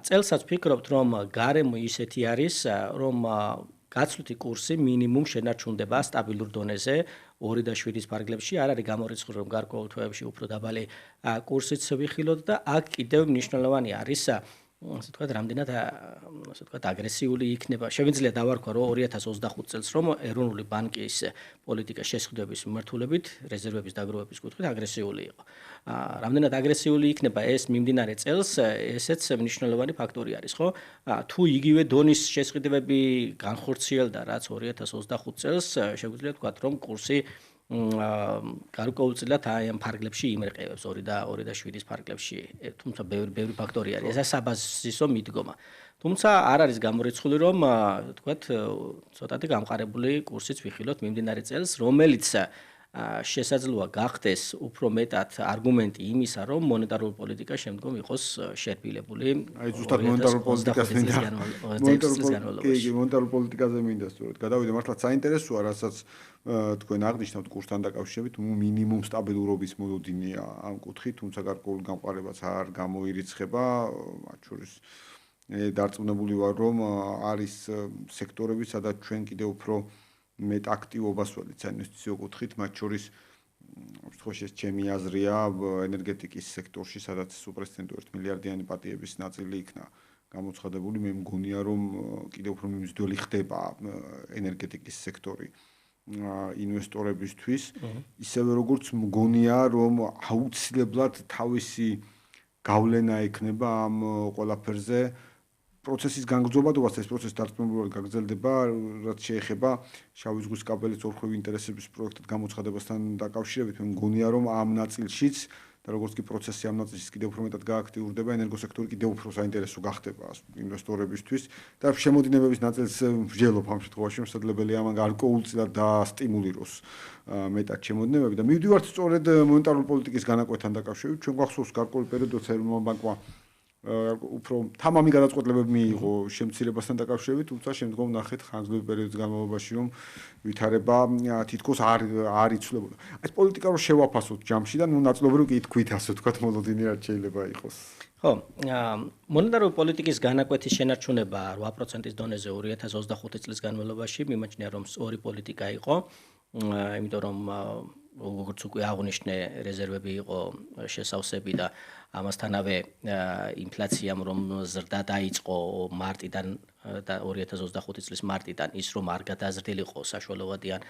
წელსაც ვფიქრობთ, რომ გარემო ისეთი არის, რომ გაცვლითი კურსი მინიმუმ შენარჩუნდება სტაბილურ დონეზე 2.7-ის ფარგლებში, არ არის გამორიცხული, რომ გარკვეულ თვეებში უფრო დაბალი კურსიც ვიხილოთ და აქ კიდევ მნიშვნელოვანი არის ასე ვთქვათ, რამდენად ასე ვთქვათ, აგრესიული იქნება. Შეგვიძლია დავარქვა, რომ 2025 წელს რომ ეროვნული ბანკის პოლიტიკა შესყიდვების მიმართულებით რეზერვების დაგროვების კუთხით აგრესიული იყო. Რამდენად აგრესიული იქნება ეს მიმდინარე წელს, ესეც მნიშვნელოვანი ფაქტორი არის, ხო? თუ იგივე დონის შესყიდვები განხორციელდა, რაც 2025 წელს, შეგვიძლია ვთქვათ, რომ კურსი გარკვეულწილად აი ამ ფარგლებში იმერყევებს 2.7-ის ფარგლებში, თუმცა ბევრი ფაქტორი არის. ეს საბაზისო მიდგომა. თუმცა არ არის გამორიცხული, რომ ვთქვათ, ცოტათი გამყარებული კურსიც ვიხილოთ მიმდინარე წელს, რომელიც შესაძლოა გახდეს უფრო მეტად არგუმენტი იმისა, რომ მონეტარული პოლიტიკა შემდგომ იყოს შერბილებული. აი ზუსტად მონეტარული პოლიტიკას მინდა. მონეტარული პოლიტიკაზე მინდა სწორედ. გადავიდე მართლა საინტერესოა, რასაც თქვენ აღნიშნავთ კურსთან დაკავშირებით, მინიმუმ სტაბილურობის მოლოდინია ამ კუთხით, თუმცა გარკვეული გამყარებაც არ გამოირიცხება, მათ შორის დარწმუნებული ვარ, რომ არის სექტორები, სადაც ჩვენ კიდევ უფრო მეტ აქტივობას ველით საინვესტიციო კუთხით, მათ შორის შემთხვევაში ჩემი აზრია ენერგეტიკის სექტორში, სადაც უპრეცედენტო 1 მილიარდიანი პატიების ნაწილი იქნა გამოცხადებული, მე მგონია, რომ კიდევ უფრო მიმზიდველი ხდება ენერგეტიკის სექტორი ინვესტორებისთვის, ისევე როგორც მგონია, რომ აუცილებლად თავისი გავლენა ექნება ამ ყველაფერზე პროცესის განგრძობადობას, ეს პროცესი დარწმუნებულად გაგრძელდება, რაც შეეხება შავი ზღვის კაბელის ორხვევი ინტერესების პროექტად გამოცხადებასთან დაკავშირებით, მე მგონია, რომ ამ ნაწილშიც და როგორც კი პროცესი ამ ნაწილშიც კიდევ უფრო მეტად გააქტიურდება, ენერგოსექტორი კიდევ უფრო საინტერესო გახდება ინვესტორებისთვის და შემოდინებების ნაწილს ვжელობ ამ შემთხვევაში, რომ შესაძლებელია ამან გარკვეულწილად დაასტიმულიროს მეტად შემოდინებები და მივდივართ სწორედ მონეტარული პოლიტიკის განაკვეთთან დაკავშირებით, ჩვენ გვახსოვს გარკვეული პერიოდი ეროვნულ ბანკმა უფრო თამამი გადაწყვეტილებები მიიღო შემცირებასთან დაკავშირებით, თუმცა შემდგომ ნახეთ ხანგრძლივი პერიოდის განმავლობაში, რომ ვითარება თითქოს არ იცვლებოდა. ეს პოლიტიკა რო შევაფასოთ ჯამში და ნუ ნაწილობრივ კი თქვით, ასე ვთქვათ, მოლოდინი რაც შეიძლება იყოს. ხო, მონეტარული პოლიტიკის განაკვეთის შენარჩუნება 8%-ის დონეზე 2025 წლის განმავლობაში მიმაჩნია, რომ სწორი პოლიტიკა იყო, იმიტომ რომ როგორც უკვე აღნიშნე, რეზერვები იყო შესავსები და ამასთანავე ინფლაციამ რომ ზრდა დაიწყო მარტიდან და 2025 წლის მარტიდან ის რომ არ გადაზრდილიყო საშუალოვადიან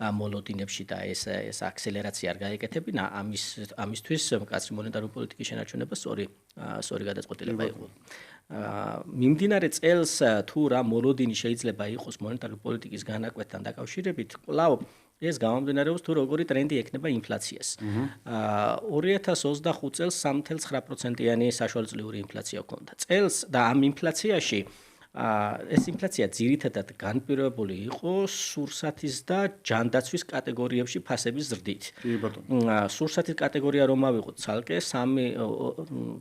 მოლოდინებში და ეს აქსელერაცია არ გაეკეთებინა, ამისთვის მკაცრი მონეტარული პოლიტიკის შენარჩუნება სწორი გადაწყვეტილება იყო. მიმდინარე წელს თუ რა მოლოდინი შეიძლება იყოს მონეტარული პოლიტიკის განაკვეთთან დაკავშირებით, კვლავ ეს გამომდინარეობს თუ როგორი ტრენდი ექნება ინფლაციას. 2025 წელს 3.9%-იანი საშუალოწლიური ინფლაცია ჰქონდა. წელს და ამ ინფლაციაში ეს ინფლაცია ძირითადად განპირობებული იყო სურსათის და ჯანდაცვის კატეგორიებში ფასების ზრდით. სურსათის კატეგორია რომ ავიღოთ ცალკე,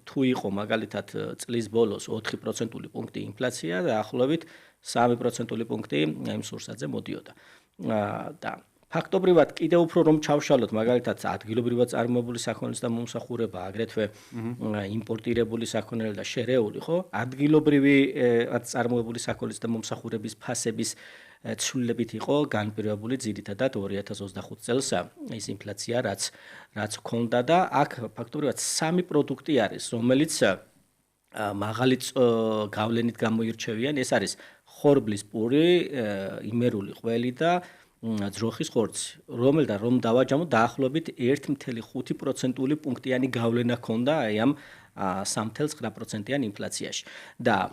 თუ იყო მაგალითად წლის ბოლოს 4%-ული პუნქტი ინფლაცია და ახლობით 3%-ული პუნქტი იმ სურსათზე მოდიოდა. და ფაქტობრივად კიდევ უფრო რომ ჩავშალოთ მაგალითად ადგილობრივად წარმოებული საქონლის და მომსახურება, აგრეთვე იმპორტირებული საქონელი და შერეული, ხო? ადგილობრივი წარმოებული საქონლის და მომსახურების ფასების ცვლილებით იყო განპირობებული ძირითადად 2025 წელს ის ინფლაცია, რაც ჰქონდა და აქ ფაქტობრივად სამი პროდუქტი არის, რომელიც მაღალი გავლენით გამოირჩევიან, ეს არის ხორბლის პური, იმერული ყველი და ძროხის ხორცი, რომელთან რომ დავაჯამოთ დაახლოებით 1.5%-იანი პუნქტიანი გავლენა ჰქონდა აი ამ 3.9%-იანი ინფლაციაში. და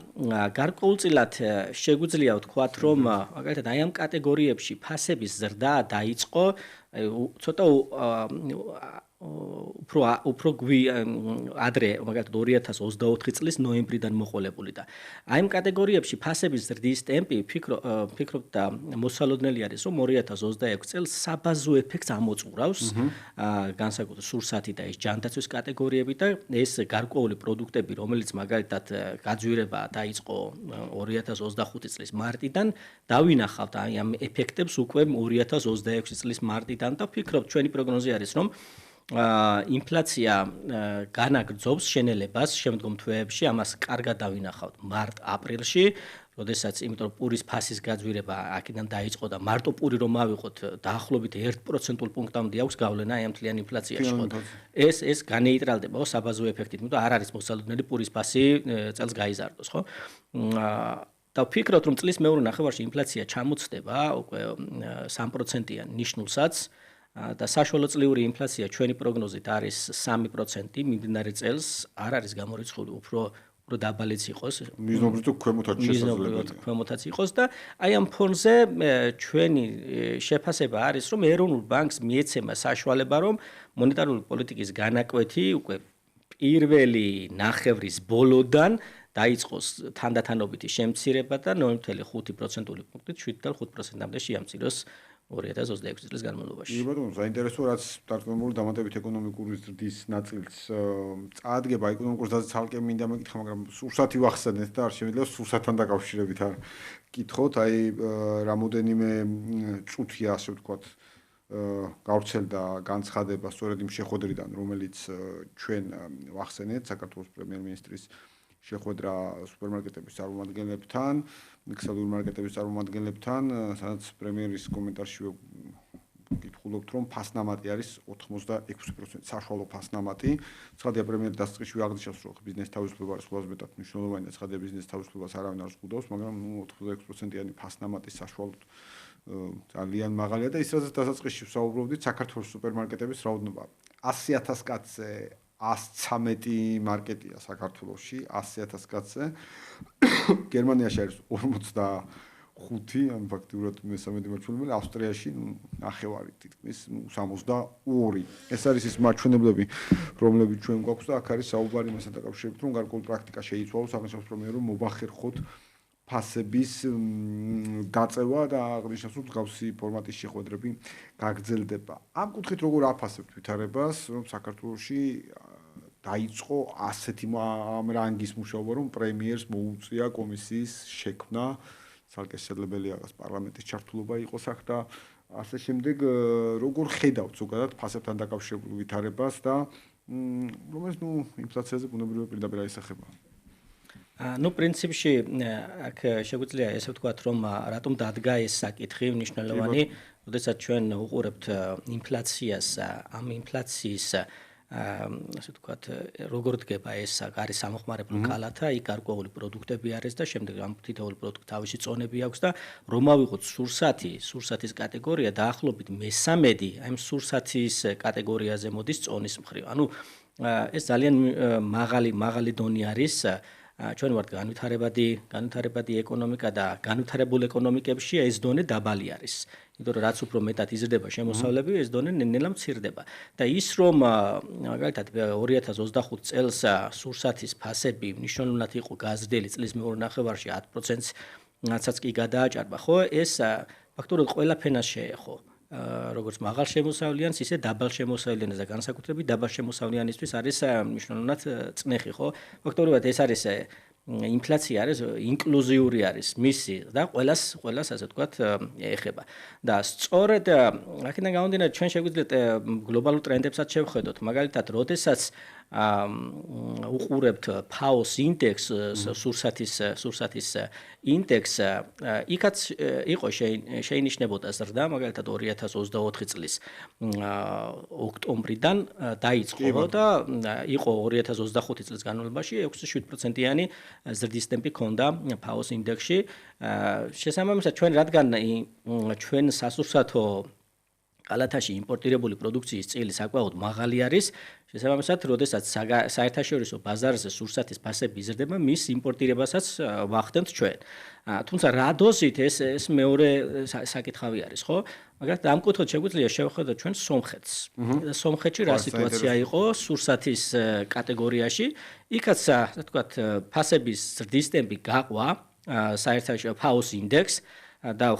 გარკვეულწილად შეგვიძლია ვთქვათ, რომ მაგალითად აი ამ კატეგორიებში ფასების ზრდა დაიწყო ცოტა უფრო ადრე, მაგალითად 2024 წლის ნოემბრიდან მოყოლებული და აი ამ კატეგორიებში ფასების ზრდის ტემპი ფიქრობ და მოსალოდნელი არის, რომ 2026 წელს საბაზო ეფექტს ამოწურავს განსაკუთრებით სურსათი და ეს ჯანდაცვის კატეგორიები და ეს გარკვეული პროდუქტები, რომელიც მაგალითად გაძვირება დაიწყო 2025 წლის მარტიდან, დავინახავთ აი ამ ეფექტებს უკვე 2026 წლის მარტიდან და ვფიქრობ, ჩვენი პროგნოზი არის, რომ ინფლაცია განაგრძობს შენელებას შემდგომ თვეებში, ამას კარგად დავინახავთ მარტ-აპრილში, როდესაც იმიტომ პურის ფასის გაძვირება აქედან დაიწყო და მარტო პური რომ ავიღოთ, დაახლოებით 1%-ულ პუნქტამდე აქვს გავლენა აი ამ მთლიან ინფლაციაში. ეს განეიტრალდება საბაზო ეფექტით, იმიტომ არ არის მოსალოდნელი პურის ფასი წელს გაიზარდოს, ხო? და ვფიქრობთ, რომ წლის მეორე ნახევარში ინფლაცია ჩამოწდება უკვე 3%-იან ნიშნულსაც. და საშუალო წლიური ინფლაცია ჩვენი პროგნოზით არის 3% მიმდინარე წელს, არ არის გამორიცხული უფრო დაბალიც იყოს. მიზნობრივ თუ ქვემოთაც შესაძლებელია. ქვემოთაც იყოს და აი ამ ფონზე ჩვენი შეფასება არის, რომ ეროვნულ ბანკს მიეცემა საშუალება, რომ მონეტარული პოლიტიკის განაკვეთი უკვე პირველი ნახევრის ბოლოდან დაიწყოს თანდათანობითი შემცირება და 0.5%-ული პუნქტით 7.5%-მდე შეამციროს 2026 წლის განმავლობაში. კი ბატონო, საინტერესო რაც დარწმუნებული დამატებით ეკონომიკური ზრდის ნაწილს წაადგება ეკონომიკურ ზრდაზე ცალკე მინდა მეკითხა, მაგრამ სურსათი ვახსენეთ და არ შემიძლია სურსათთან დაკავშირებით არ კითხოთ, აი რამოდენიმე წუთია ასე ვთქვათ გავრცელდა განცხადება სწორედ იმ შეხვედრიდან, რომელიც ჩვენ ვახსენეთ საქართველოს პრემიერ-მინისტრის შეხვედრა სუპერმარკეტების წარმომადგენლებთან, მixed-ური მარკეტების წარმომადგენლებთან, სადაც პრემიერის კომენტარში ვკითხულობთ, რომ ფასნამატი არის 86%, საშუალო ფასნამატი. ცხადია პრემიერი დასაწყისში აღნიშნავს, რომ ბიზნეს თავისუფლება არის ყველაზე მეტად მნიშვნელოვანი და ცხადია ბიზნეს თავისუფლებას არავინ არ ზღუდავს, მაგრამ 86%-იანი ფასნამატის საშუალოდ ძალიან მაღალია და ის რაც დასაწყისში ვსაუბრობდით, საქართველოს სუპერმარკეტების რაოდენობა 100,000 კაცზე 113 მარკეტია საქართველოში, 100,000 კაცზე. გერმანიაში არის 45, ან ფაქტიურად მე-13 მაჩვენებელი, ავსტრიაში ნახევარი თითქმის 62. ეს არის ის მაჩვენებლები, რომლებიც ჩვენ გვაქვს და აქ არის საუბარი მასთან დაკავშირებით, რომ გარკვეული პრაქტიკა შეიცვალოს, აღნიშნავს პრემიერ, რომ მობახერხოთ ფასების დაწევა და აღნიშნავს, რომ მსგავსი ფორმატის შეხვედრები გაგრძელდება. ამ კუთხით როგორ აფასებთ ვითარებას, რომ საქართველოში დაიწყო ასეთი ამ რანგის მუშაობა, რომ პრემიერს მოუწია კომისიის შექმნა, ცალკე შესაძლებელია რაღაც პარლამენტის ჩართულობა იყოს აქ და ასე შემდეგ, როგორ ხედავთ ზოგადად ფასებთან დაკავშირებულ ვითარებას და რომელიც ინფლაციაზე ბუნებრივად პირდაპირ აისახება. პრინციპში აქ შეგვიძლია ესე ვთქვათ, რომ რატომ დადგა ეს საკითხი მნიშვნელოვანი, როდესაც ჩვენ უყურებთ ინფლაციას, ამ ინფლაციის ასე ვთქვათ, როგორ დგება ეს არის სამხმარებლო კალათა, იქ გარკვეული პროდუქტები არის და შემდეგ ამ თითოეული პროდუქტი თავისი წონები აქვს და რომ ავიღოთ სურსათის კატეგორია დაახლოებით მე-13 აი ამ სურსათის კატეგორიაზე მოდის წონის მხრივ. ანუ ეს ძალიან მაღალი დონე არის. ჩვენ ვართ განვითარებადი ეკონომიკა და განვითარებულ ეკონომიკებში ეს დონე დაბალი არის. იმიტომ რომ რაც უფრო მეტად იზრდება შემოსავლები, ეს დონე ნელ-ნელა მცირდება. და ის რომ მაგალითად 2025 წელს სურსათის ფასები მნიშვნელოვნად იყო გაზრდილი წლის მეორე ნახევარში 10%-საც კი გადააჭარბა, ხო? ეს ფაქტობრივად ყველა ფენას შეეხო. როგორც მაღალ შემოსავლიანს, ისე დაბალ შემოსავლიანს და განსაკუთრებით დაბალ შემოსავლიანისთვის არის მნიშვნელოვნად წნეხი, ხო? ფაქტობრივად ეს არის ინფლაცია არის ინკლუზიური არის მისი და ყველას ასე ვთქვათ ეხება. და სწორედ აქედან გამომდინარე ჩვენ შეგვიძლია გლობალურ ტრენდებსაც შევხედოთ. მაგალითად, როდესაც უყურებთ PAOS ინდექს, სურსათის ინდექს, იქაც იყო შეინიშნებოდა ზრდა, მაგალითად 2024 წლის ოქტომბრიდან დაიწყო და იყო 2025 წლის განმავლობაში 6-7%-იანი ზრდის ტემპი ჰქონდა PAOS ინდექსში. შესაბამისად, ჩვენ რადგან ჩვენ სასურსათო კალათაში იმპორტირებული პროდუქციის წილი საკმაოდ მაღალი არის, შესაბამისად, როდესაც საერთაშორისო ბაზარზე სურსათის ფასები იზრდება, მის იმპორტირებასაც ვახდენთ ჩვენ. თუმცა რა დოზით ეს მეორე საკითხავი არის, ხო? მაგრამ ამ კუთხით შეგვიძლია შევხედოთ ჩვენ სომხეთს. სომხეთში რა სიტუაცია იყო სურსათის კატეგორიაში? იქაც, ასე ვთქვათ, ფასების ზრდის ტემპი გაყვა საერთაშორისო PAOS ინდექს და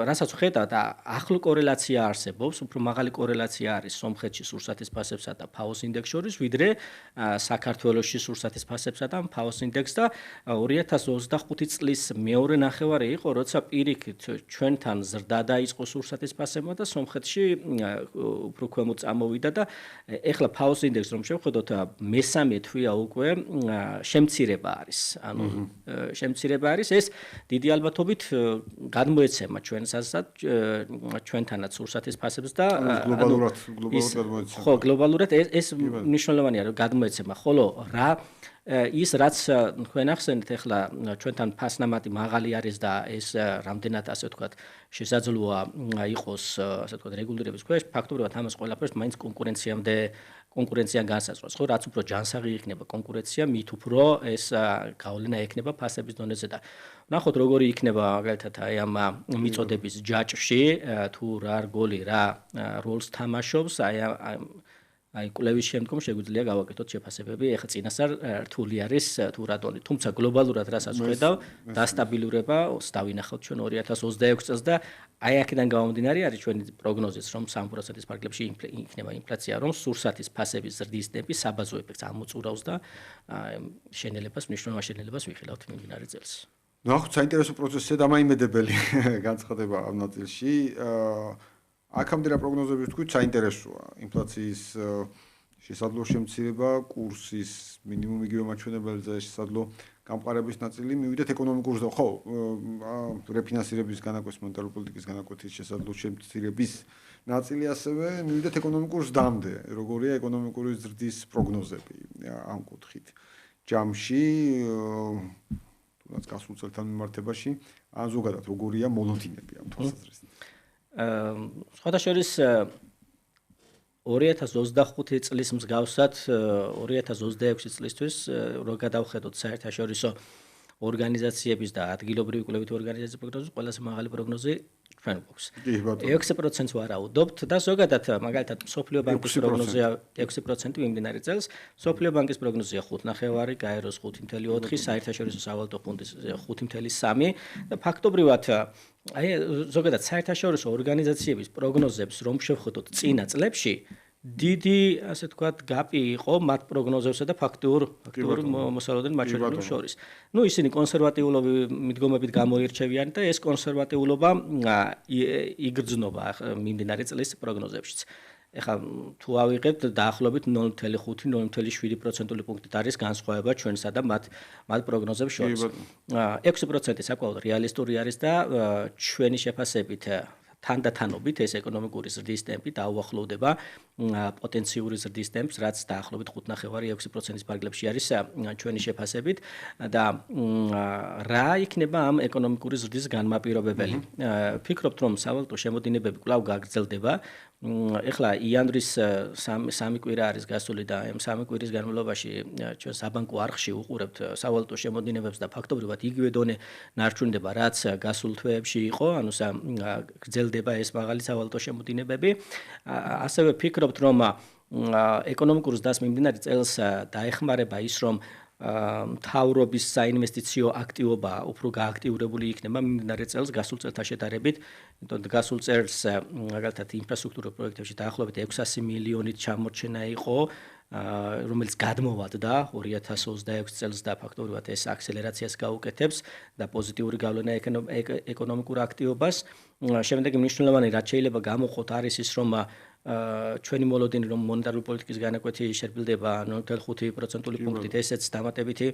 რასაც ხედავ და ახლო კორელაცია არსებობს, უფრო მაღალი კორელაცია არის სომხეთში სურსათის ფასებსა და PAOS ინდექს შორის, ვიდრე საქართველოში სურსათის ფასებსა და PAOS ინდექს და 2025 წლის მეორე ნახევარი იყო, როცა პირიქით ჩვენთან ზრდა დაიწყო სურსათის ფასებმა და სომხეთში უფრო ქვემოთ წამოვიდა და ეხლა PAOS ინდექს რომ შევხედოთ, მესამე თვეა უკვე შემცირება არის. ანუ შემცირება არის, ეს დიდი ალბათობით გადმოეცემა ჩვენთანაც სურსათის ფასებს და გლობალურად გადმოეცემა. ხო, გლობალურად ეს მნიშვნელოვანია, რომ გადმოეცემა, ხოლო ის რაც თქვენ ახსენეთ ახლა ჩვენთან ფასნამატი მაღალი არის და ეს რამდენად ასე ვთქვათ შესაძლოა იყოს ასე ვთქვათ რეგულირების ქვეშ, ფაქტობრივად ამას ყველაფერს მაინც კონკურენცია განსაზღვრავს, ხო, რაც უფრო ჯანსაღი იქნება კონკურენცია, მით უფრო ეს გავლენა ექნება ფასების დონეზე და ნახოთ როგორი იქნება მაგალითად აი ამ მიწოდების ჯაჭვში, თუ რა რგოლი რა როლს თამაშობს, აი კვლევის შემდგომ შეგვიძლია გავაკეთოთ შეფასებები, ეხლა წინასწარ რთული არის თუ რა დონე, თუმცა გლობალურად რასაც ხედავ, დასტაბილურება დავინახავთ ჩვენ 2026 წელს და აი აქედან გამომდინარე არის ჩვენი პროგნოზიც, რომ 3%-ის ფარგლებში იქნება ინფლაცია, რომ სურსათის ფასების ზრდის ტემპი საბაზო ეფექტს ამოწურავს და შენელებას, მნიშვნელოვან შენელებას ვიხილავთ მიმდინარე წელს. ნახოთ, საინტერესო პროცესია და მაიმედებელი განცხადება ამ ნაწილში. აქამდე რა პროგნოზები ვთქვით, საინტერესოა. ინფლაციის შესაძლო შემცირება, კურსის მინიმუმ იგივე მაჩვენებელზე შესაძლო გამყარების ნაწილი, მივიდეთ ეკონომიკურ ზრდა, ხო, რეფინანსირების განაკვეთის, მონეტარული პოლიტიკის განაკვეთის შესაძლო შემცირების ნაწილი ასევე მივიდეთ ეკონომიკურ ზრდამდე. როგორია ეკონომიკური ზრდის პროგნოზები ამ კუთხით? ჯამში თუნდაც გასულ წელთან მიმართებაში, ან ზოგადად როგორია მოლოდინები ამ თვალსაზრისით? სხვადასხვა 2025 წლის მსგავსად 2026 წლისთვის რო გადავხედოთ საერთაშორისო ორგანიზაციების და ადგილობრივი კვლევითი ორგანიზაციების პროგნოზი, ყველაზე მაღალი პროგნოზი ჩვენ გვაქვს. 6%-ს ვარაუდობთ და ზოგადად მაგალითად სოფლიო ბანკის პროგნოზია 6% მიმდინარე წელს, სოფლიო ბანკის პროგნოზია 5.9, გაეროს 5.4, საერთაშორისო სავალუტო ფონდის 5.3 და ფაქტობრივად აი ზოგადად საერთაშორისო ორგანიზაციების პროგნოზებს რომ შევხედოთ წინა წლებში, დიდი ასე ვთქვათ გაპი იყო მათ პროგნოზებსა და ფაქტურ მოსალოდნელ მაჩვენებლებს შორის. ნუ ისინი კონსერვატიულობი მიდგომებით გამოირჩევიან და ეს კონსერვატიულობა იგრძნობა მიმდინარე წლის პროგნოზებშიც. ეხლა თუ ავიღებთ დაახლოებით 0.5-0.7% პუნქტით არის განსხვავება ჩვენსა და მათ პროგნოზებს შორის. 6% საკმაოდ რეალისტური არის და ჩვენი შეფასებით თანდათანობით ეს ეკონომიკური ზრდის ტემპი დაუახლოვდება პოტენციური ზრდის ტემპს, რაც დაახლოებით 5.9-6%-ის ფარგლებში არის ჩვენი შეფასებით და რა იქნება ამ ეკონომიკური ზრდის განმაპირობებელი. ფიქრობთ, რომ სავალუტო შემოდინებები კვლავ გაგრძელდება. ეხლა იანვრის 3 კვირა არის გასული და ამ 3 კვირის განმავლობაში ჩვენ საბანკო არხში უყურებთ სავალუტო შემოდინებებს და ფაქტობრივად იგივე დონე ნარჩუნდება, რაც გასულ თვეებში იყო, ანუ გრძელდება ეს მაღალი სავალუტო შემოდინებები. ასევე ფიქრობთ, რომ ეკონომიკური ზრდას მიმდინარე წელს დაეხმარება ის, რომ მთავრობის საინვესტიციო აქტივობა უფრო გააქტიურებული იქნება მიმდინარე წელს გასულ წელთან შედარებით. გასულ წელს მაგალითად ინფრასტრუქტურულ პროექტებში დაახლოებით 600 მილიონით ჩამორჩენა იყო, რომელიც გადმოვადდა 2026 წელს და ფაქტობრივად ეს აქსელერაციას გაუკეთებს და პოზიტიური გავლენა ეკონომიკურ აქტივობას. შემდეგ მნიშვნელოვანი რაც შეიძლება გამოხოთ არის ის, რომ ჩვენი მოლოდინი რომ მონეტარული პოლიტიკის განაკვეთი შერბილდება 0.5% პუნქტით, ესეც დამატებითი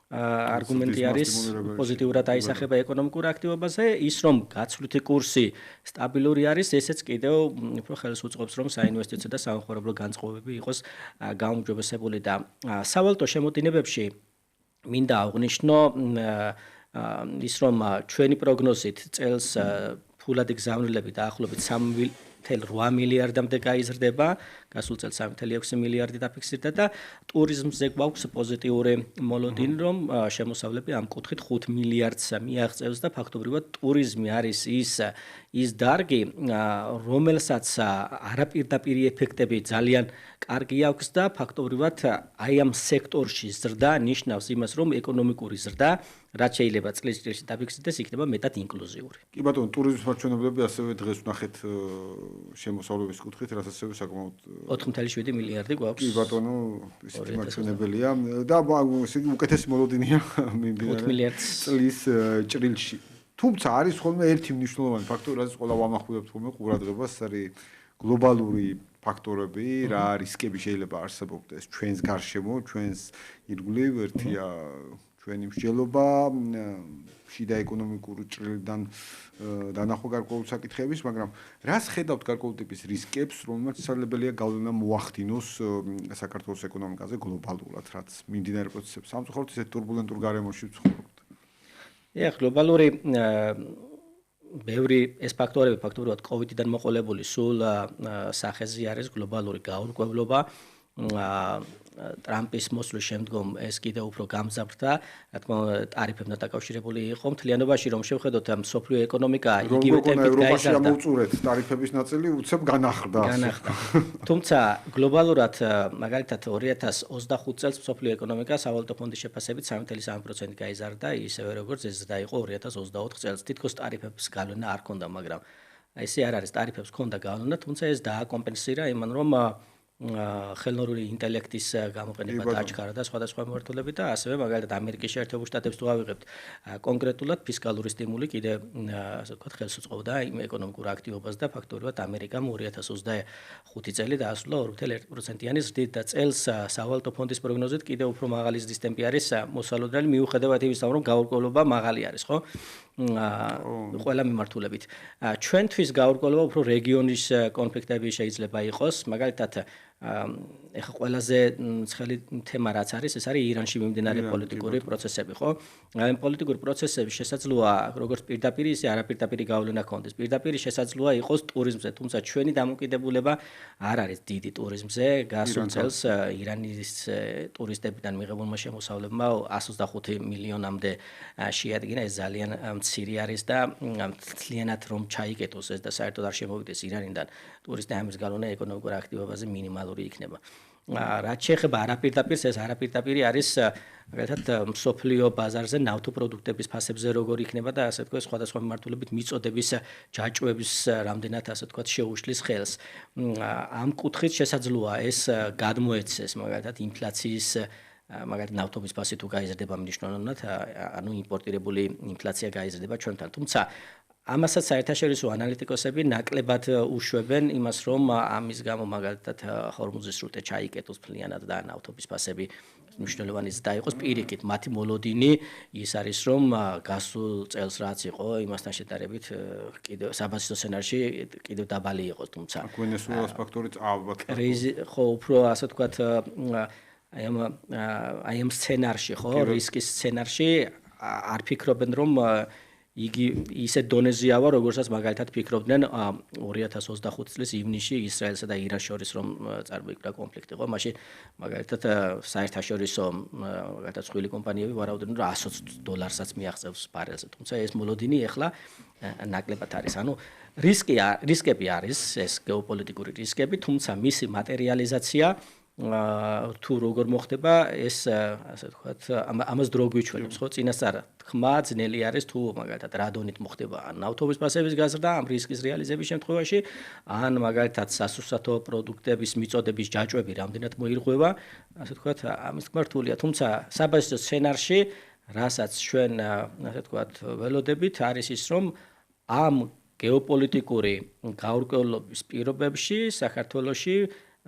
არგუმენტი არის პოზიტიურად აისახება ეკონომიკურ აქტივობაზე, ის რომ გაცვლითი კურსი სტაბილური არის, ესეც კიდევ უფრო ხელს უწყობს რომ საინვესტიციო და სამხარებლო განწყობები იყოს გაუმჯობესებული და სავალუტო შემოდინებებში მინდა აღვნიშნო ის რომ ჩვენი პროგნოზით წელს ფულადი გზავნილები დაახლოებით 3.8 მილიარდამდე გაიზრდება, გასულ წელს 3.6 მილიარდი დაფიქსირდა და ტურიზმზე გვაქვს პოზიტიური მოლოდინი, რომ შემოსავლები ამ კუთხით 5 მილიარდს მიაღწევს და ფაქტობრივად ტურიზმი არის ის დარგი, რომელსაც არაპირდაპირი ეფექტები ძალიან კარგი აქვს და ფაქტობრივად აი ამ სექტორში ზრდა ნიშნავს იმას, რომ ეკონომიკური ზრდა რაც შეიძლება წლის წილში დაფიქსირდეს, იქნება მეტად ინკლუზიური. კი ბატონო, ტურიზმის მაჩვენებლები ასევე დღეს ვნახეთ შემოსავლების კუთხით, რაც ასევე საკმაოდ 4.7 მილიარდი გვაქვს. კი ბატონო, ისეთი მაჩვენებელია და ისე უკეთესი მოლოდინია მიმდინარე წლის ჭრილში. თუმცა არის ხოლმე ერთი მნიშვნელოვანი ფაქტორი, რაც ყველა ვამახვილებთ ხოლმე ყურადღებას, არის გლობალური ფაქტორები, რა რისკები შეიძლება არსებობდეს ჩვენს გარშემო, ჩვენს ირგვლივ, ერთია ჩვენი მსჯელობა, შიდა ეკონომიკური ჭრილიდან დანახვა გარკვეული საკითხების, მაგრამ რას ხედავთ გარკვეული ტიპის რისკებს, რომელმაც შესაძლებელია გავლენა მოახდინოს საქართველოს ეკონომიკაზე გლობალურად, რაც მიმდინარე პროცესებს სამწუხაროდ ისეთ турბულენტურ გარემოში ვცხოვრობთ. გლობალური ბევრი ეს ფაქტორები ფაქტობრივად კოვიდიდან მოყოლებული სულ სახეზე არის გლობალური გაურკვევლობა. ტრამპის მოსვლის შემდგომ ეს კიდევ უფრო გამძაფრდა, რა თქმა უნდა, ტარიფებთან დაკავშირებული იყო. მთლიანობაში რომ შევხედოთ მსოფლიო ეკონომიკა იგივე ტემპით გაიზარდა. მოუწურეთ ტარიფების ნაწილი უცებ განახლდა. თუმცა გლობალურად მაგალითად 2025 წელს მსოფლიო ეკონომიკა სავალუტო ფონდის შეფასებით 3.3% გაიზარდა, ისევე როგორც ეს ზრდა იყო 2024 წელს. თითქოს ტარიფების გავლენა არ ჰქონდა, მაგრამ ესე არ არის, ტარიფებს ჰქონდა გავლენა, თუმცა ეს დააკომპენსირა იმან რომ ხელოვნური ინტელექტის გამოყენება დააჩქარა და სხვადასხვა მიმართულებით და ასევე მაგალითად ამერიკის შეერთებულ შტატებს თუ ავიღებთ კონკრეტულად ფისკალური სტიმული კიდე ასე ვთქვათ ხელს უწყობდა იმ ეკონომიკურ აქტივობას და ფაქტობრივად ამერიკამ 2025 წელი დაასრულა 2.1%-იანი ზრდით და წელს სავალუტო ფონდის პროგნოზით კიდე უფრო მაღალი ზრდის ტემპი არის მოსალოდნელი მიუხედავად იმისა რომ გაურკვევლობა მაღალი არის, ხო? ყველა მიმართულებით. ჩვენთვის გაურკვევლობა უფრო რეგიონის კონფლიქტები შეიძლება იყოს, მაგალითად ეხა ყველაზე ცხელი თემა რაც არის, ეს არის ირანში მიმდინარე პოლიტიკური პროცესები, ხო? აი ამ პოლიტიკური პროცესების შესაძლოა როგორც პირდაპირ, ისე არაპირდაპირი გავლენა ჰქონდეს. პირდაპირ შესაძლოა იყოს ტურიზმზე, თუმცა ჩვენი დამოკიდებულება არ არის დიდი ტურიზმზე. გასულ წელს ირანის ტურისტებიდან მიღებულმა შემოსავლებმა 125 მილიონამდე შეადგინა, ეს ძალიან მცირე არის და მთლიანად რომ ჩაიკეტოს ეს და საერთოდ არ შემოვიდეს ირანიდან ტურისტი ამის გავლენა ეკონომიკურ აქტივობაზე მინიმალური იქნება. რაც შეეხება არაპირდაპირს, ეს არაპირდაპირი არის მაგალითად მსოფლიო ბაზარზე ნავთობპროდუქტების ფასებზე როგორ იქნება და ასე ვთქვათ სხვადასხვა მიმართულებით მიწოდების ჯაჭვების რამდენად ასე ვთქვათ შეუშლის ხელს. ამ კუთხით შესაძლოა ეს გადმოეცეს მაგალითად ინფლაციის მაგალითად ნავთობის ფასი თუ გაიზრდება მნიშვნელოვნად, ანუ იმპორტირებული ინფლაცია გაიზრდება ჩვენთან. თუმცა ამასაც საერთაშორისო ანალიტიკოსები ნაკლებად უშვებენ იმას, რომ ამის გამო მაგალითად ჰორმუზის სრუტე ჩაიკეტოს მთლიანად და ნავთობის ფასები მნიშვნელოვანი ზრდა იყოს. პირიქით, მათი მოლოდინი ის არის, რომ გასულ წელს რაც იყო, იმასთან შედარებით კიდევ საბაზისო სცენარში კიდევ დაბალი იყოს, თუმცა ვენესუელას ფაქტორიც ალბათ ხო, უფრო ასე ვთქვათ აი ამ სცენარში, ხო, რისკის სცენარში არ ფიქრობენ, რომ იგი ისე დონეზეავა, როგორცაც მაგალითად ფიქრობდნენ 2025 წლის ივნისში ისრაელსა და ირანს შორის რომ წარმოიქმნა კონფლიქტი, ხო? მაშინ მაგალითად საერთაშორისო მაგალითად სხვილი კომპანიები ვარაუდობდნენ, რომ $120-საც მიაღწევს ბარელზე. თუმცა ეს მოლოდინი ეხლა ნაკლებად არის. ანუ რისკები არის, ეს გეოპოლიტიკური რისკები, თუმცა მისი მატერიალიზაცია თუ როგორ მოხდება ეს ასე ვთქვათ ამას დრო გვიჩვენებს, ხო? წინასწარ ხმა ძნელი არის თუ მაგალითად რა დონით მოხდება ან ნავთობის ფასების გაზრდა ამ რისკის რეალიზების შემთხვევაში, ან მაგალითად სასურსათო პროდუქტების მიწოდების ჯაჭვები რამდენად მოირღვევა, ასე ვთქვათ ამის თქმა რთულია. თუმცა საბაზისო სცენარში, რასაც ჩვენ ასე ვთქვათ ველოდებით, არის ის, რომ ამ გეოპოლიტიკური გაურკვევლობის პირობებში საქართველოში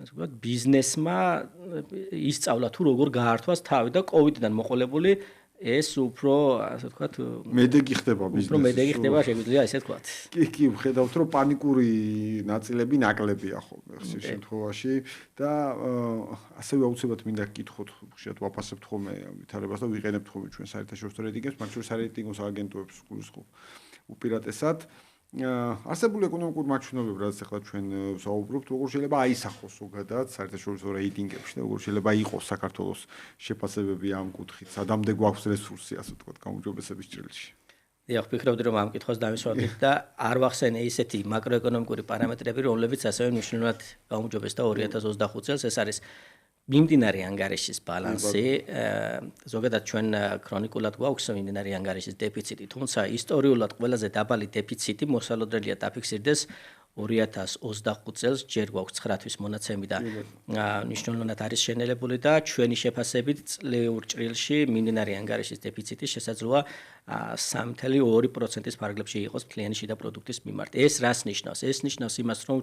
ასე ვთქვათ, ბიზნესმა ისწავლა თუ როგორ გაართვას თავი და კოვიდიდან მოყოლებული ეს უფრო ასე ვთქვათ, მედეგი ხდება ბიზნესი. უფრო მედეგი ხდება, შეგვიძლია ესე ვთქვათ. კი, ვხედავთ, რომ პანიკური ნაწილები ნაკლებია ხოლმე ხშირ შემთხვევაში და ასევე აუცილებლად მინდა გკითხოთ, ხშირად ვაფასებთ ხოლმე ვითარებას და ვიყენებთ ხოლმე ჩვენ საერთაშორისო რეიტინგებს, მათ შორის სარეიტინგო აგენტოებს გულისხმობ უპირატესად. არსებული ეკონომიკური მაჩვენებლები, რაც ახლა ჩვენ ვსაუბრობთ, როგორ შეიძლება აისახოს ზოგადად საერთაშორისო რეიტინგებში და როგორ შეიძლება იყოს საქართველოს შეფასებები ამ კუთხით, სადამდე გვაქვს რესურსი, ასე ვთქვათ, გაუმჯობესების ჭრილში. დიახ, ვფიქრობდი რომ ამ კითხვას დავისვამით და არ ვახსენე ისეთი მაკროეკონომიკური პარამეტრები, რომლებიც ასევე მნიშვნელოვნად გაუმჯობესდა 2025 წელს, ეს არის მიმდინარე ანგარიშის ბალანსი, ზოგადად ჩვენ ქრონიკულად გვაქვს მიმდინარე ანგარიშის დეფიციტი, თუმცა ისტორიულად ყველაზე დაბალი დეფიციტი მოსალოდნელია დაფიქსირდეს 2025 წელს, ჯერ გვაქვს 9 თვის მონაცემი და მნიშვნელოვნად არის შენელებული და ჩვენი შეფასებით წლieურ ჭრილში მიმდინარე ანგარიშის დეფიციტი შესაძლოა 3.2%-ის ფარგლებში იყოს მთლიანი შიდა პროდუქტის მიმართ. ეს რას ნიშნავს? ეს ნიშნავს იმას, რომ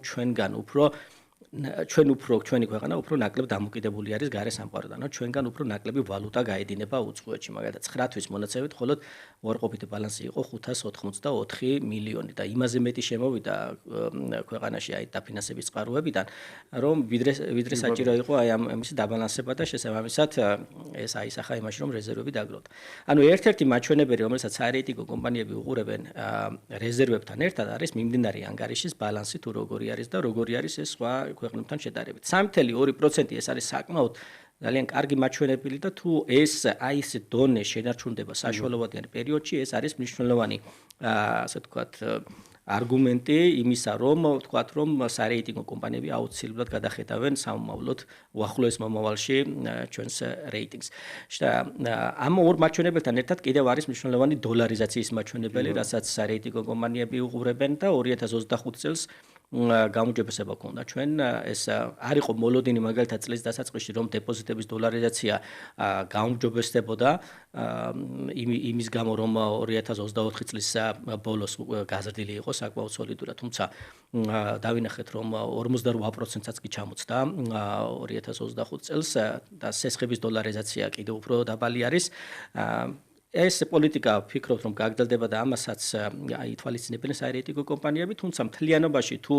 ჩვენი ქვეყანა უფრო ნაკლებ დამოკიდებული არის გარე სამყაროდან, ჩვენგან უფრო ნაკლები ვალუტა გაედინება უცხოეთში, მაგალითად 9 თვის მონაცემით მხოლოდ უარყოფითი ბალანსი იყო 584 მილიონი და იმაზე მეტი შემოვიდა ქვეყანაში აი დაფინანსების წყაროებიდან, რომ ვიდრე საჭირო იყო აი ამის დაბალანსება და შესაბამისად ეს აისახა იმაში, რომ რეზერვები დაგროვდა. ანუ ერთ-ერთი მაჩვენებელი, რომელსაც სარეიტინგო კომპანიები უყურებენ რეზერვებთან ერთად არის მიმდინარე ანგარიშის ბალანსი თუ როგორი არის და როგორი არის ეს სხვა ქვეყნებთან შედარებით. 3.2% ეს არის საკმაოდ ძალიან კარგი მაჩვენებელი და თუ ეს აი ეს დონე შენარჩუნდება საშუალებრივ პერიოდში, ეს არის მნიშვნელოვანი ასე ვთქვათ არგუმენტი იმისა, რომ ვთქვათ, რომ სარეიტინგო კომპანიები აუცილებლად გადახედავენ სამომავლოდ უახლოეს მომავალში ჩვენს რეიტინგს. და ამ ორ მაჩვენებელთან ერთად კიდევ არის მნიშვნელოვანი დოლარიზაციის მაჩვენებელი, რასაც სარეიტინგო კომპანიები უყურებენ და 2025 წელს გამოჯობესება ქონდა ჩვენ ეს არ იყო მოლოდინი მაგალითად წლის დასაწყისში რომ დეპოზიტების დოლარიზაცია გამოჯობესდებოდა იმის გამო რომ 2024 წლის ბოლოს გაზრდილი იყო საკმაოდ სოლიდურად თუმცა დავინახეთ რომ 48%-საც კი ჩამოწდა 2025 წელს და სესხების დოლარიზაცია კიდევ უფრო დაბალი არის ეს პოლიტიკა ვფიქრობ რომ გაგრძელდება და ამასაც ითვალისწინებენ სარეიტინგო კომპანიები, თუმცა მთლიანობაში თუ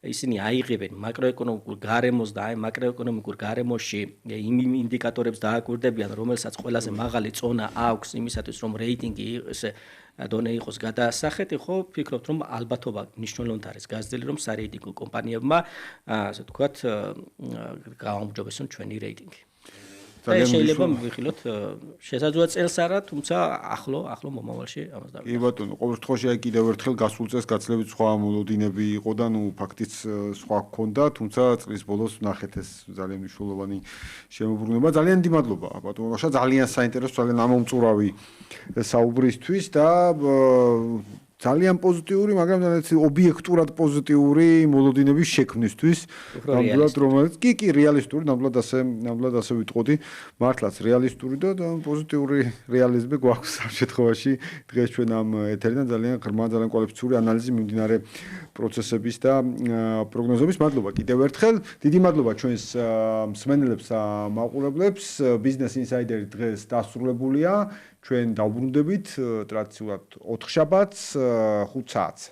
ისინი აიღებენ მაკროეკონომიკურ გარემოს და აი მაკროეკონომიკურ გარემოში იმ ინდიკატორებს დააკვირდებიან, რომელსაც ყველაზე მაღალი წონა აქვს იმისათვის რომ რეიტინგი ესე დონე იყოს გადასახეთი, ხო, ვფიქრობ რომ ალბათობა მნიშვნელოვნად არის გაზრდილი რომ სარეიტინგო კომპანიებმა ასე ვთქვათ გააუმჯობესონ ჩვენი რეიტინგი. შეიძლება მივიხილოთ შესაძლოა წელს არა, თუმცა ახლო მომავალში ამას დავიწყოთ. კი ბატონო, ყოველ შემთხვევაში აი კიდევ ერთხელ გასულ წელს გაცილებით სხვა მოლოდინები იყო და ნუ ფაქტიც სხვა ჰქონდა, თუმცა წლის ბოლოს ვნახეთ ეს ძალიან მნიშვნელოვანი შემოbrunება. ძალიან დიდი მადლობა ბატონო გაშა, ძალიან საინტერესო, ძალიან ამომწურავი საუბრისთვის და ძალიან პოზიტიური, მაგრამ ძალიან ობიექტურად პოზიტიური მოლოდინების შექმნისთვის. ნამდვილად რომელიც კი რეალისტური, ნამდვილად ასე ვიტყოდი, მართლაც რეალისტური და პოზიტიური რეალიზმი გვაქვს ამ შემთხვევაში. დღეს ჩვენ ამ ეთერიდან ძალიან ღრმა, ძალიან კვალიფიციური ანალიზი მიმდინარე პროცესების და პროგნოზების. მადლობა კიდევ ერთხელ. დიდი მადლობა ჩვენს მსმენელებს და მაყურებლებს. Business Insider დღეს დასრულებულია. ჩვენ დავბრუნდებით ტრადიციულად 4 შაბათს 5 საათზე.